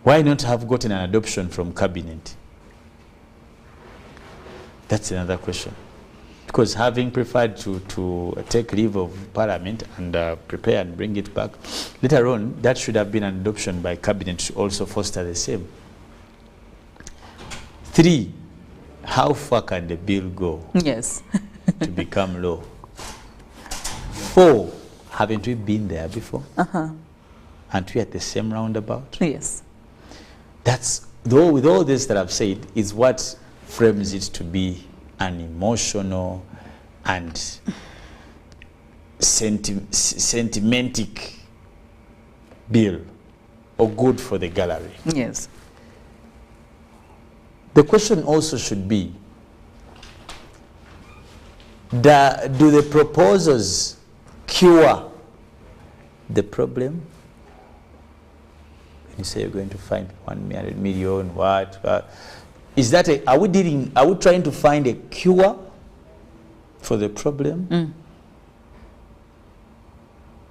Why not have gotten an adoption from cabinet? That's another question. Because having preferred to take leave of parliament and prepare and bring it back, later on, that should have been an adoption by cabinet to also foster the same. 3, how far can the bill go? Yes. To become law? 4, haven't we been there before? Aren't we at the same roundabout? Yes. That's, though with all this that I've said, is what frames it to be an emotional and sentimentic bill, or good for the gallery. Yes. The question also should be, do the proposals cure the problem? You say you're going to find 100 million, what? Is that are we trying to find a cure for the problem?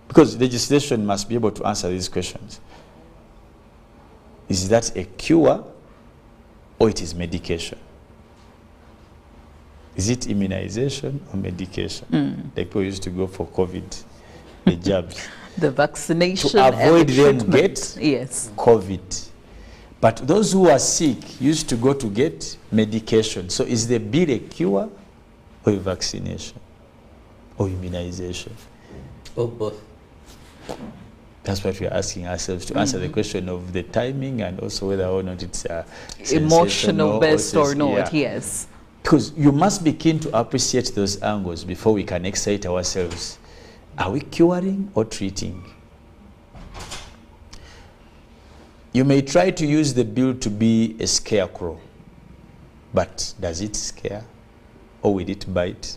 Because legislation must be able to answer these questions. Is that a cure, or it is medication? Is it immunization or medication? Like people used to go for COVID, the jabs. The vaccination to avoid and them get COVID. But those who are sick used to go to get medication. So is the bill a cure, or a vaccination, or immunization? Or both. That's what we are asking ourselves to answer the question of the timing, and also whether or not it's emotional based or not. Yes. Because you must be keen to appreciate those angles before we can excite ourselves. Are we curing or treating? You may try to use the bill to be a scarecrow, but does it scare, or will it bite?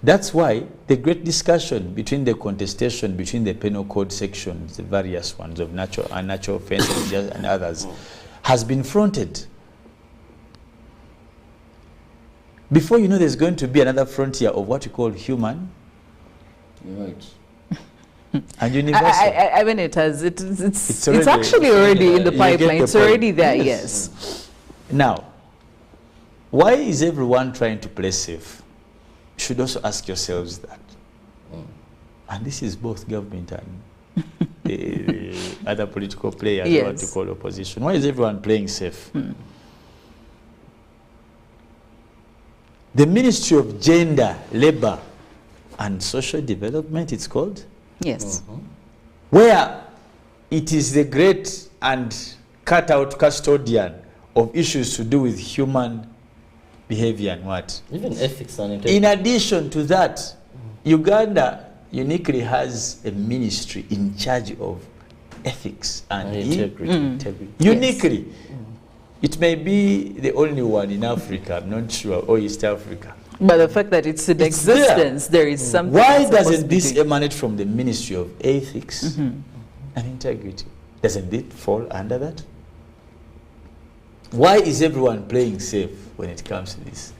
That's why the great discussion between the contestation between the penal code sections, the various ones of natural and unnatural offences and others, has been fronted. Before you know, there's going to be another frontier of what you call human. Right. And universal. I mean, it's actually already in the pipeline. It's already there, yes. Now, why is everyone trying to play safe? You should also ask yourselves that. And this is both government and other political players, what you call opposition. Why is everyone playing safe? The Ministry of Gender, Labour and Social Development, it's called? Yes. Where it is the great and cut-out custodian of issues to do with human behavior and what? Even ethics and integrity. In addition to that, Uganda uniquely has a ministry in charge of ethics and integrity. Uniquely. Yes. It may be the only one in Africa, I'm not sure, or East Africa. But the fact that it's in existence, there is something. Why doesn't this emanate from the Ministry of Ethics and Integrity? Doesn't it fall under that? Why is everyone playing safe when it comes to this?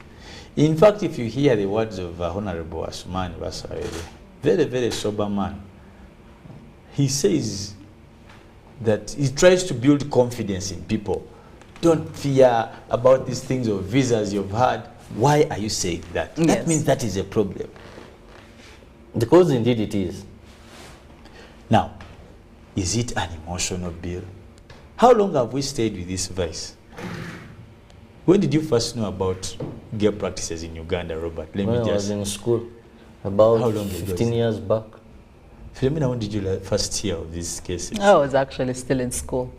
In fact, if you hear the words of Honorable Asumani Basarele, very, very sober man, he says that he tries to build confidence in people. Don't fear about these things of visas you've had. Why are you saying that? Yes. That means that is a problem. Because indeed it is. Now, is it an emotional bill? How long have we stayed with this vice? When did you first know about gay practices in Uganda, Robert? When I was in school, about how long 15 years back. Philomena, when did you first hear of these cases? I was actually still in school.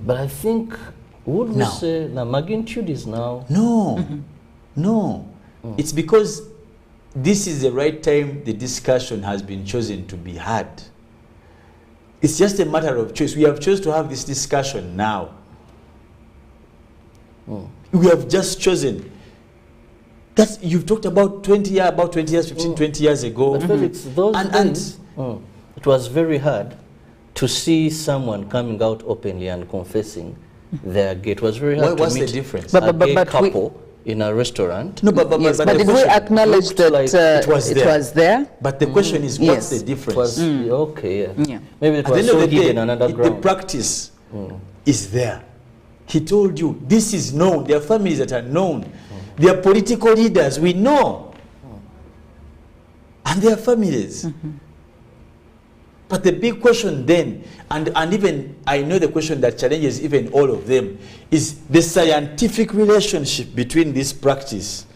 But I think, would we say the magnitude is now? No, no. It's because this is the right time the discussion has been chosen to be had. It's just a matter of choice. We have chosen to have this discussion now. We have just chosen. That's, you've talked about 20 years, 15, 20 years ago. But Felix, those days, it was very hard to see someone coming out openly and confessing their gay. It was very hard What's to meet the difference? a gay couple in a restaurant. No, but did we acknowledge that it was there? But the question is, what's the difference? Okay, yeah. Maybe it At was the end so of the hidden day, underground. the practice is there. He told you, this is known. There are families that are known. There are political leaders we know. And their families. But the big question then, and even I know the question that challenges even all of them, is the scientific relationship between this practice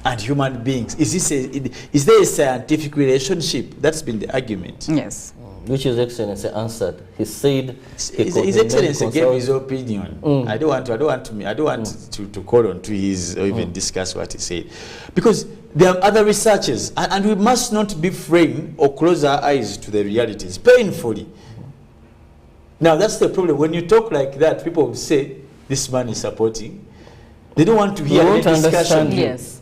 and human beings. Is there a scientific relationship? That's been the argument. Yes. Which His Excellency answered. He said His Excellency gave his opinion. I don't want to call on to his or even discuss what he said, because there are other researchers, and we must not be framed or close our eyes to the realities painfully. Now that's the problem. When you talk like that, people will say this man is supporting. They don't want to hear the discussion. Yes.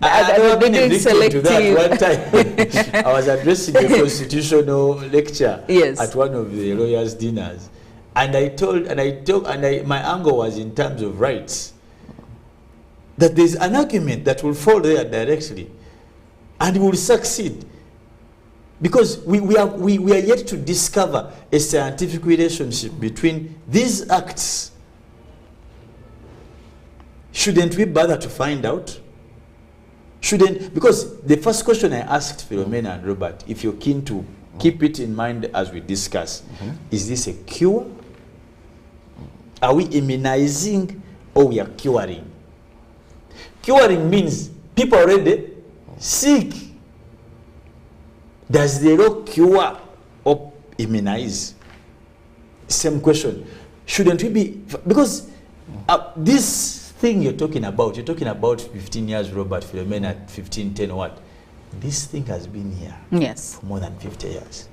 I've been a victim to that one time. I was addressing a constitutional lecture at one of the lawyers' dinners, and my angle was in terms of rights. That there's an argument that will fall there directly, and will succeed, because we are yet to discover a scientific relationship between these acts. Shouldn't we bother to find out? Because the first question I asked Philomena and Robert, if you're keen to keep it in mind as we discuss, is this a cure? Are we immunizing or we are curing? Curing means people already sick. Does the law cure or immunize? Same question. Shouldn't we be, because this thing you're talking about 15 years, Robert, Philomena, 15, 10, what? This thing has been here for more than 50 years.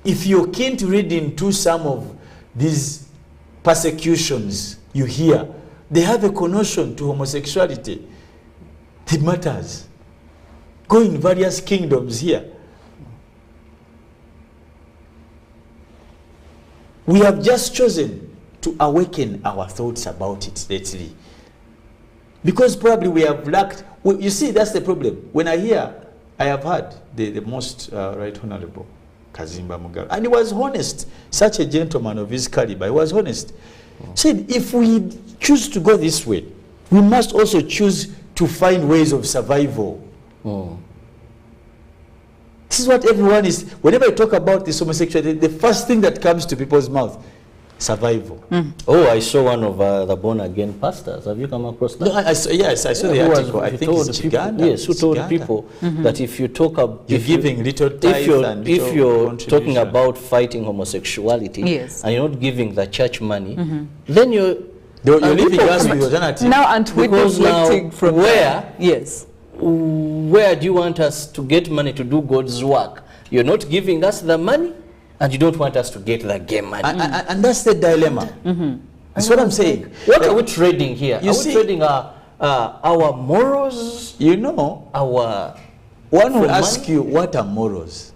If you're keen to read into some of these persecutions you hear, they have a connotation to homosexuality. It matters. Go in various kingdoms here. We have just chosen to awaken our thoughts about it lately, because probably we have lacked. You see, that's the problem. When I have heard the most right honorable Kazimba Mugabe, and he was honest, such a gentleman of his caliber. He was honest. Said, if we choose to go this way, we must also choose to find ways of survival. This is what everyone is. Whenever I talk about this homosexuality, the first thing that comes to people's mouth, survival. Oh, I saw one of the born-again pastors. Have you come across that? No, I saw the article. I think it's Uganda. Yes, who told people that if you talk about... You're giving little tithe and little if you're talking about fighting homosexuality and you're not giving the church money, then you're leaving us with alternative. Now, aren't we deflecting from where? Yes. Where do you want us to get money to do God's work? You're not giving us the money, and you don't want us to get the gay money. And that's the dilemma. That's what I'm saying. What are we trading here? Are we trading our morals? You know, one will ask you, what are morals?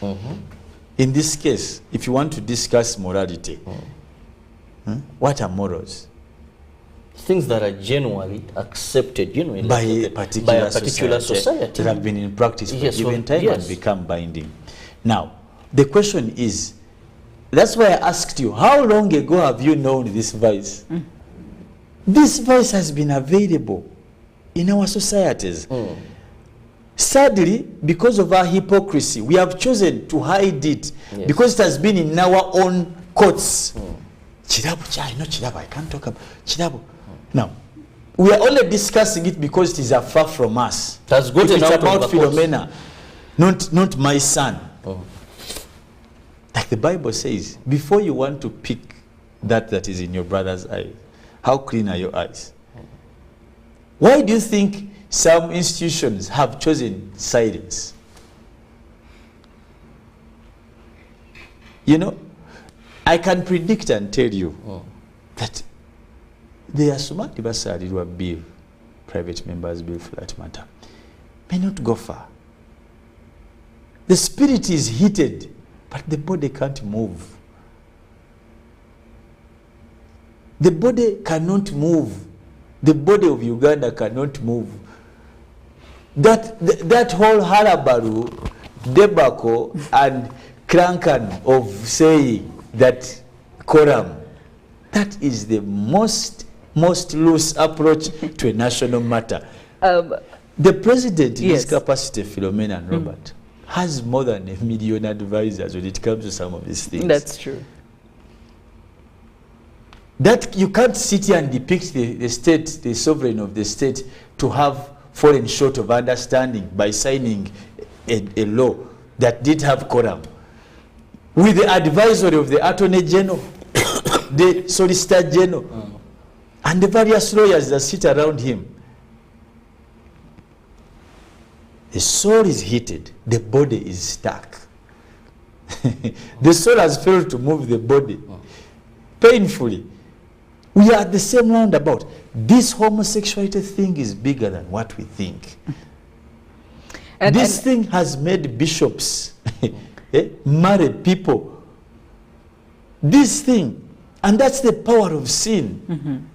In this case, if you want to discuss morality, what are morals? Things that are genuinely accepted, by a particular society that have been in practice for a given time and become binding. Now, the question is, that's why I asked you, how long ago have you known this vice? This vice has been available in our societies. Sadly, because of our hypocrisy, we have chosen to hide it because it has been in our own courts. Chirabo, I can't talk about Chirabo. Now, we are only discussing it because it is far from us. That's good. It's about Philomena, not my son. Like the Bible says, before you want to pick that is in your brother's eye, how clean are your eyes? Why do you think some institutions have chosen silence? You know, I can predict and tell you that the Asuma Basari bill, private members bill for that matter, may not go far. The spirit is heated, but the body can't move. The body cannot move. The body of Uganda cannot move. That whole halabaru, debacle, and crankan of saying that quorum, that is the most loose approach to a national matter. The president in his capacity, Philomena and Robert, has more than 1 million advisors when it comes to some of these things. That's true. That you can't sit here and depict the state, the sovereign of the state, to have fallen short of understanding by signing a law that did have quorum. With the advisory of the Attorney General, the Solicitor General, and the various lawyers that sit around him. The soul is heated, the body is stuck. The soul has failed to move the body painfully. We are at the same roundabout. This homosexuality thing is bigger than what we think. This thing has made bishops marry people. This thing, and that's the power of sin.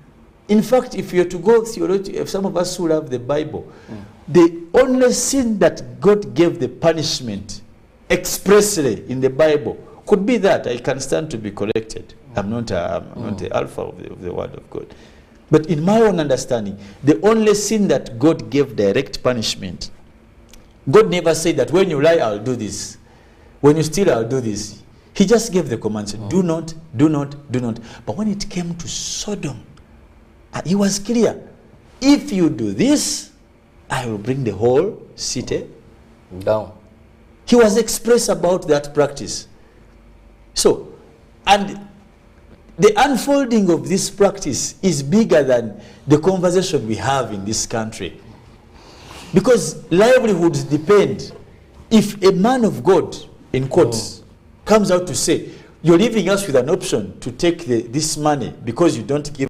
In fact, if you're to go theologically, if some of us who love the Bible, the only sin that God gave the punishment expressly in the Bible could be that. I can stand to be corrected. I'm not the alpha of the word of God. But in my own understanding, the only sin that God gave direct punishment, God never said that when you lie, I'll do this. When you steal, I'll do this. He just gave the command, said, do not, do not, do not. But when it came to Sodom, he was clear. If you do this, I will bring the whole city down. He was express about that practice. So, and the unfolding of this practice is bigger than the conversation we have in this country. Because livelihoods depend. If a man of God, in quotes, comes out to say, you're leaving us with an option to take this money because you don't give,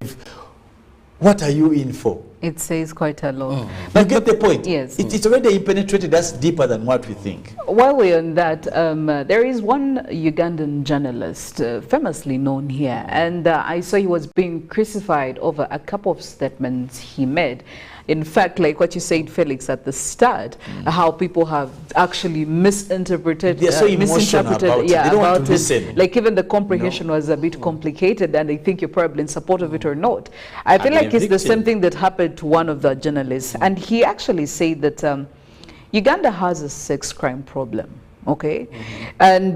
what are you in for? It says quite a lot. You get the point? Yes. It's already penetrated. That's deeper than what we think. While we're on that, there is one Ugandan journalist famously known here, and I saw he was being crucified over a couple of statements he made. In fact, like what you said, Felix, at the start, how people have actually misinterpreted. They're so emotional about it. They don't want to listen. Like even the comprehension was a bit complicated, and I think you're probably in support of it or not. I feel like it's the same thing that happened to one of the journalists, and he actually said that Uganda has a sex crime problem, okay? And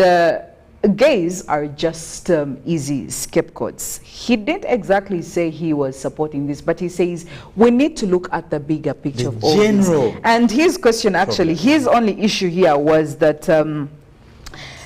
gays are just easy scapegoats. He didn't exactly say he was supporting this, but he says we need to look at the bigger picture of all this. And his question, actually, his only issue here was that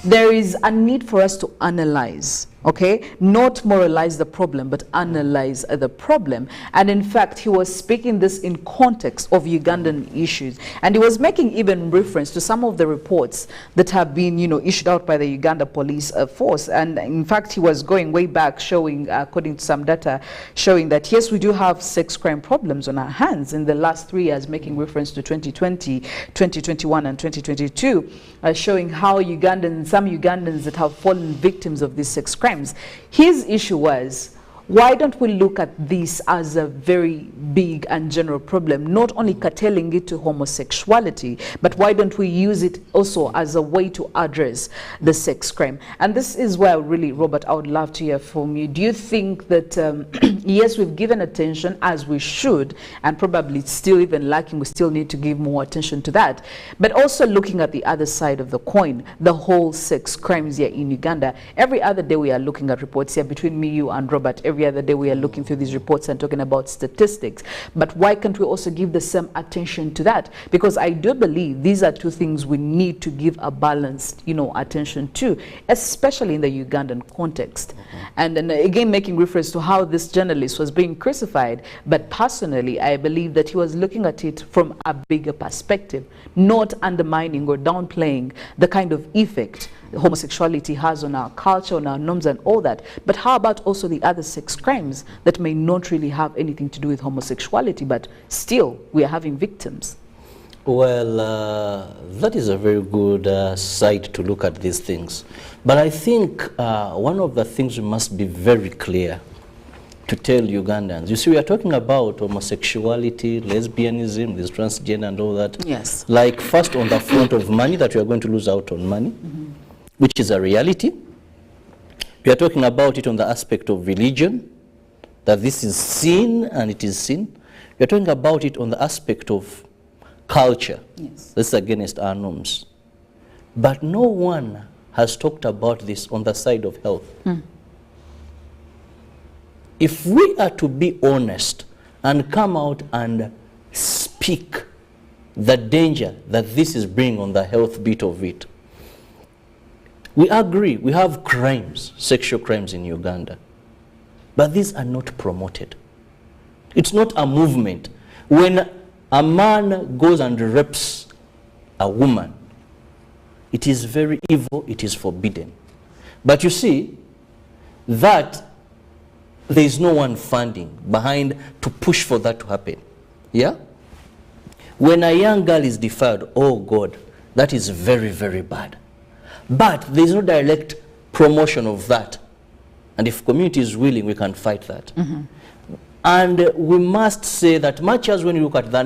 there is a need for us to analyze, okay? Not moralize the problem, but analyze the problem. And in fact, he was speaking this in context of Ugandan issues. And he was making even reference to some of the reports that have been, issued out by the Uganda police force. And in fact, he was going way back, showing, according to some data, showing that, yes, we do have sex crime problems on our hands in the last 3 years, making reference to 2020, 2021, and 2022, showing how some Ugandans that have fallen victims of these sex crimes. His issue was, why don't we look at this as a very big and general problem, not only curtailing it to homosexuality, but why don't we use it also as a way to address the sex crime? And this is where really, Robert, I would love to hear from you. Do you think that, yes, we've given attention as we should, and probably it's still even lacking, we still need to give more attention to that, but also looking at the other side of the coin, the whole sex crimes here in Uganda. Every other day we are looking at reports here between me, you and Robert. Every other day we are looking through these reports and talking about statistics. But why can't we also give the same attention to that? Because I do believe these are two things we need to give a balanced, attention to, especially in the Ugandan context. And then again, making reference to how this journalist was being crucified, but personally, I believe that he was looking at it from a bigger perspective, not undermining or downplaying the kind of effect homosexuality has on our culture, on our norms and all that. But how about also the other sex crimes that may not really have anything to do with homosexuality, but still we are having victims? Well, that is a very good side to look at these things. But I think one of the things we must be very clear to tell Ugandans, you see, we are talking about homosexuality, lesbianism, this transgender and all that. Yes. Like first on the front of money, that we are going to lose out on money, which is a reality. We are talking about it on the aspect of religion, that this is sin and it is sin. We are talking about it on the aspect of culture. Yes. This is against our norms. But no one has talked about this on the side of health. If we are to be honest and come out and speak the danger that this is bringing on the health bit of it, we agree, we have crimes, sexual crimes in Uganda, but these are not promoted. It's not a movement. When a man goes and rapes a woman, it is very evil, it is forbidden. But you see, that there is no one funding behind to push for that to happen. Yeah? When a young girl is defiled, oh God, that is very, very bad. But there is no direct promotion of that. And if community is willing, we can fight that. And we must say that much as when you look at the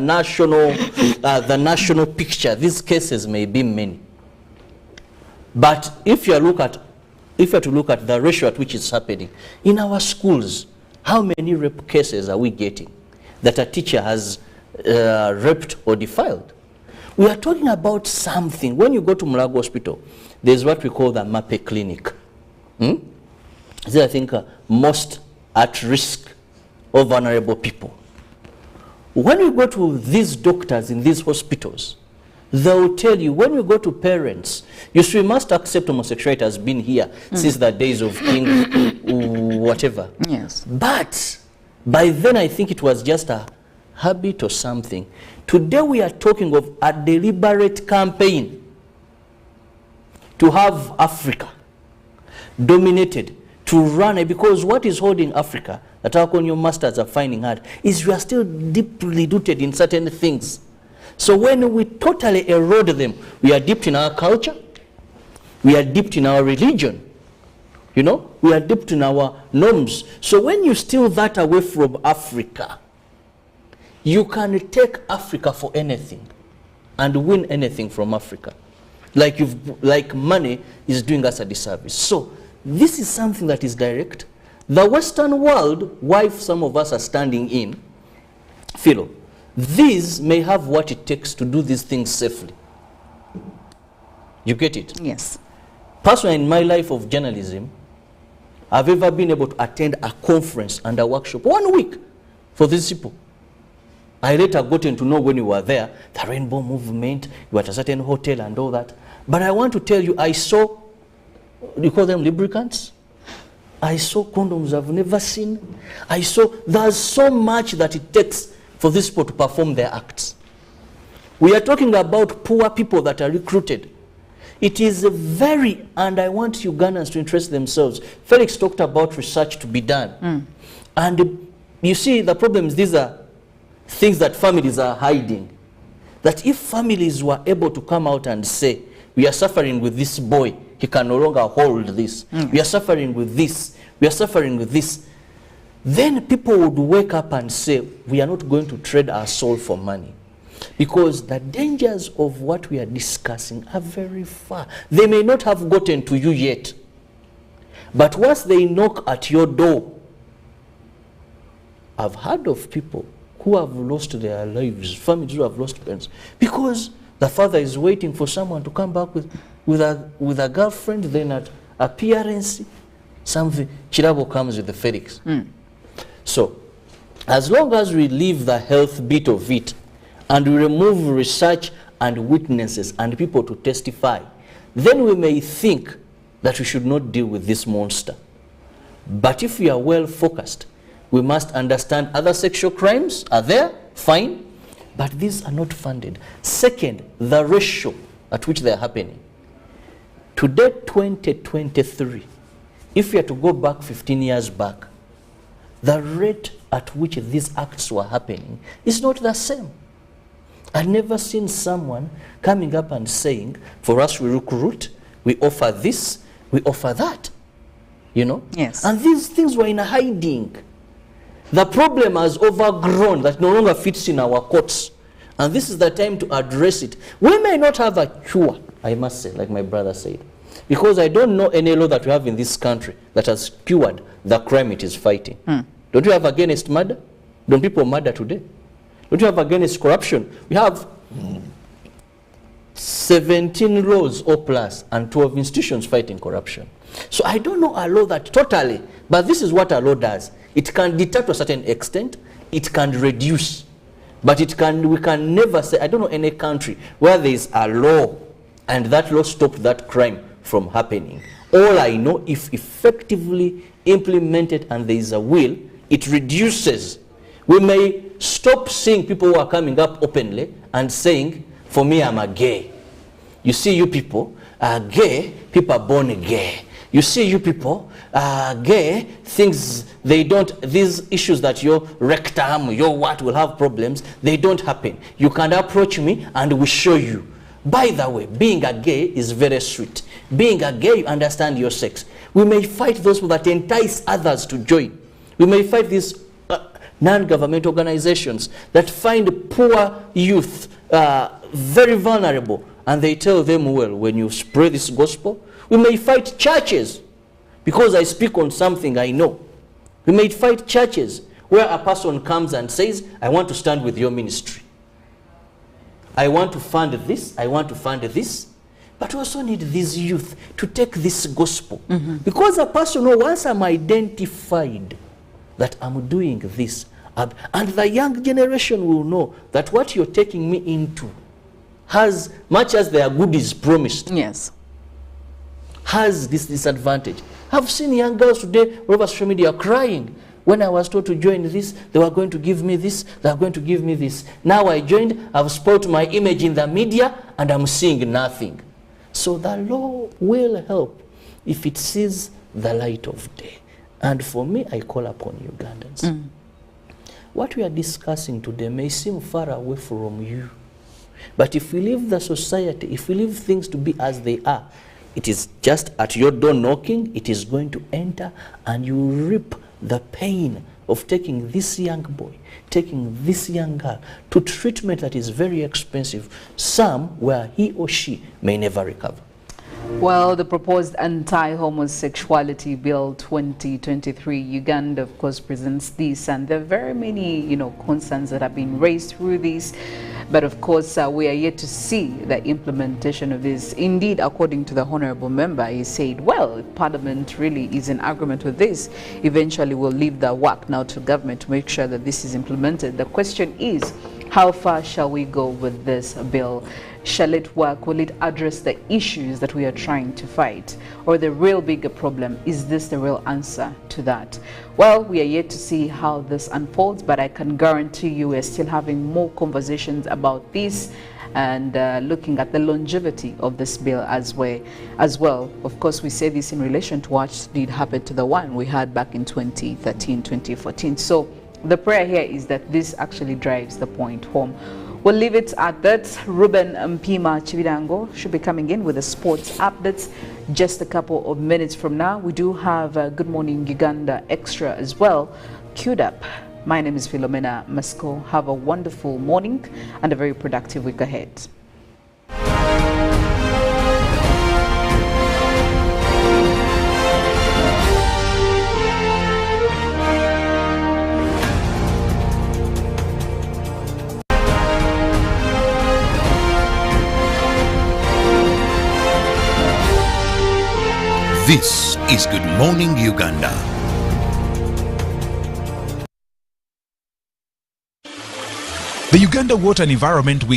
national picture, these cases may be many. But if you are to look at the ratio at which it's happening, in our schools, how many rape cases are we getting that a teacher has raped or defiled? We are talking about something. When you go to Mulago Hospital, there's what we call the MAPE clinic. These are, I think, most at risk or vulnerable people. When you go to these doctors in these hospitals, they'll tell you, when you go to parents, you see, we must accept homosexuality has been here since the days of King, whatever. Yes. But by then, I think it was just a habit or something. Today, we are talking of a deliberate campaign to have Africa dominated, to run it, because what is holding Africa, that our colonial masters are finding hard, is we are still deeply rooted in certain things. So when we totally erode them, we are dipped in our culture, we are dipped in our religion, we are dipped in our norms. So when you steal that away from Africa, you can take Africa for anything and win anything from Africa. Like money is doing us a disservice. So this is something that is direct. The Western world, why some of us are standing in, Philo, these may have what it takes to do these things safely. You get it? Yes. Personally, in my life of journalism, I've ever been able to attend a conference and a workshop 1 week for these people. I later gotten to know when you were there, the Rainbow Movement, you were at a certain hotel and all that. But I want to tell you, I saw, you call them lubricants? I saw condoms I've never seen. I saw, there's so much that it takes for these people to perform their acts. We are talking about poor people that are recruited. It is very, and I want Ugandans to interest themselves. Felix talked about research to be done. And you see, the problem is these are things that families are hiding. That if families were able to come out and say, we are suffering with this boy, he can no longer hold this. We are suffering with this. We are suffering with this. then people would wake up and say, we are not going to trade our soul for money. Because the dangers of what we are discussing are very far. They may not have gotten to you yet. But once they knock at your door, I've heard of people who have lost their lives, families who have lost parents, because the father is waiting for someone to come back with a girlfriend, then at appearance, something, Chirabo comes with the Felix. So, as long as we leave the health bit of it, and we remove research and witnesses and people to testify, then we may think that we should not deal with this monster. But if we are well focused, we must understand other sexual crimes are there, fine, but these are not funded. Second, the ratio at which they are happening. Today, 2023, if we are to go back 15 years back, the rate at which these acts were happening is not the same. I've never seen someone coming up and saying, for us we recruit, we offer this, we offer that, you know? Yes. And these things were in hiding. The problem has overgrown that no longer fits in our courts. And this is the time to address it. We may not have a cure, I must say, like my brother said, because I don't know any law that we have in this country that has cured the crime it is fighting. Don't you have against murder? Don't people murder today? Don't you have against corruption? We have 17 laws or plus and 12 institutions fighting corruption. So I don't know a law that totally, but this is what a law does. It can deter to a certain extent, it can reduce, but we can never say, I don't know any country where there is a law and that law stopped that crime from happening. All I know, if effectively implemented and there is a will, it reduces. We may stop seeing people who are coming up openly and saying, for me, I'm a gay. You see, you people are gay, people are born gay. You see, you people are gay, things they don't, these issues that your rectum, your what will have problems, they don't happen. You can approach me and we show you. By the way, being a gay is very sweet. Being a gay, you understand your sex. We may fight those people that entice others to join. We may fight these non-government organizations that find poor youth very vulnerable, and they tell them, well, when you spread this gospel, we may fight churches, because I speak on something I know. We may fight churches where a person comes and says, I want to stand with your ministry. I want to fund this, I want to fund this, but we also need these youth to take this gospel. Because a person who once I'm identified that I'm doing this, and the young generation will know that what you're taking me into has, much as their good is promised, yes, has this disadvantage. I've seen young girls today, all over social media, crying. When I was told to join this, they were going to give me this, they are going to give me this. Now I joined, I've spoiled my image in the media, and I'm seeing nothing. So the law will help if it sees the light of day. And for me, I call upon Ugandans. What we are discussing today may seem far away from you. But if we leave the society, if we leave things to be as they are, it is just at your door knocking, it is going to enter, and you reap the pain of taking this young boy, taking this young girl to treatment that is very expensive, some where he or she may never recover. Well, the proposed anti-homosexuality bill 2023, Uganda, of course, presents this, and there are very many, concerns that have been raised through this. But of course, we are yet to see the implementation of this. Indeed, according to the honorable member, he said, well, if Parliament really is in agreement with this, eventually we'll leave the work now to government to make sure that this is implemented. The question is, how far shall we go with this bill? Shall it work? Will it address the issues that we are trying to fight? Or the real bigger problem? Is this the real answer to that? Well, we are yet to see how this unfolds, but I can guarantee you we're still having more conversations about this and looking at the longevity of this bill as well. Of course, we say this in relation to what did happen to the one we had back in 2013, 2014. So the prayer here is that this actually drives the point home. We'll leave it at that. Ruben Mpima Chividango should be coming in with the sports updates just a couple of minutes from now. We do have Good Morning Uganda Extra as well. queued up. My name is Philomena Masko. Have a wonderful morning and a very productive week ahead. This is Good Morning Uganda. The Uganda Water and Environment Week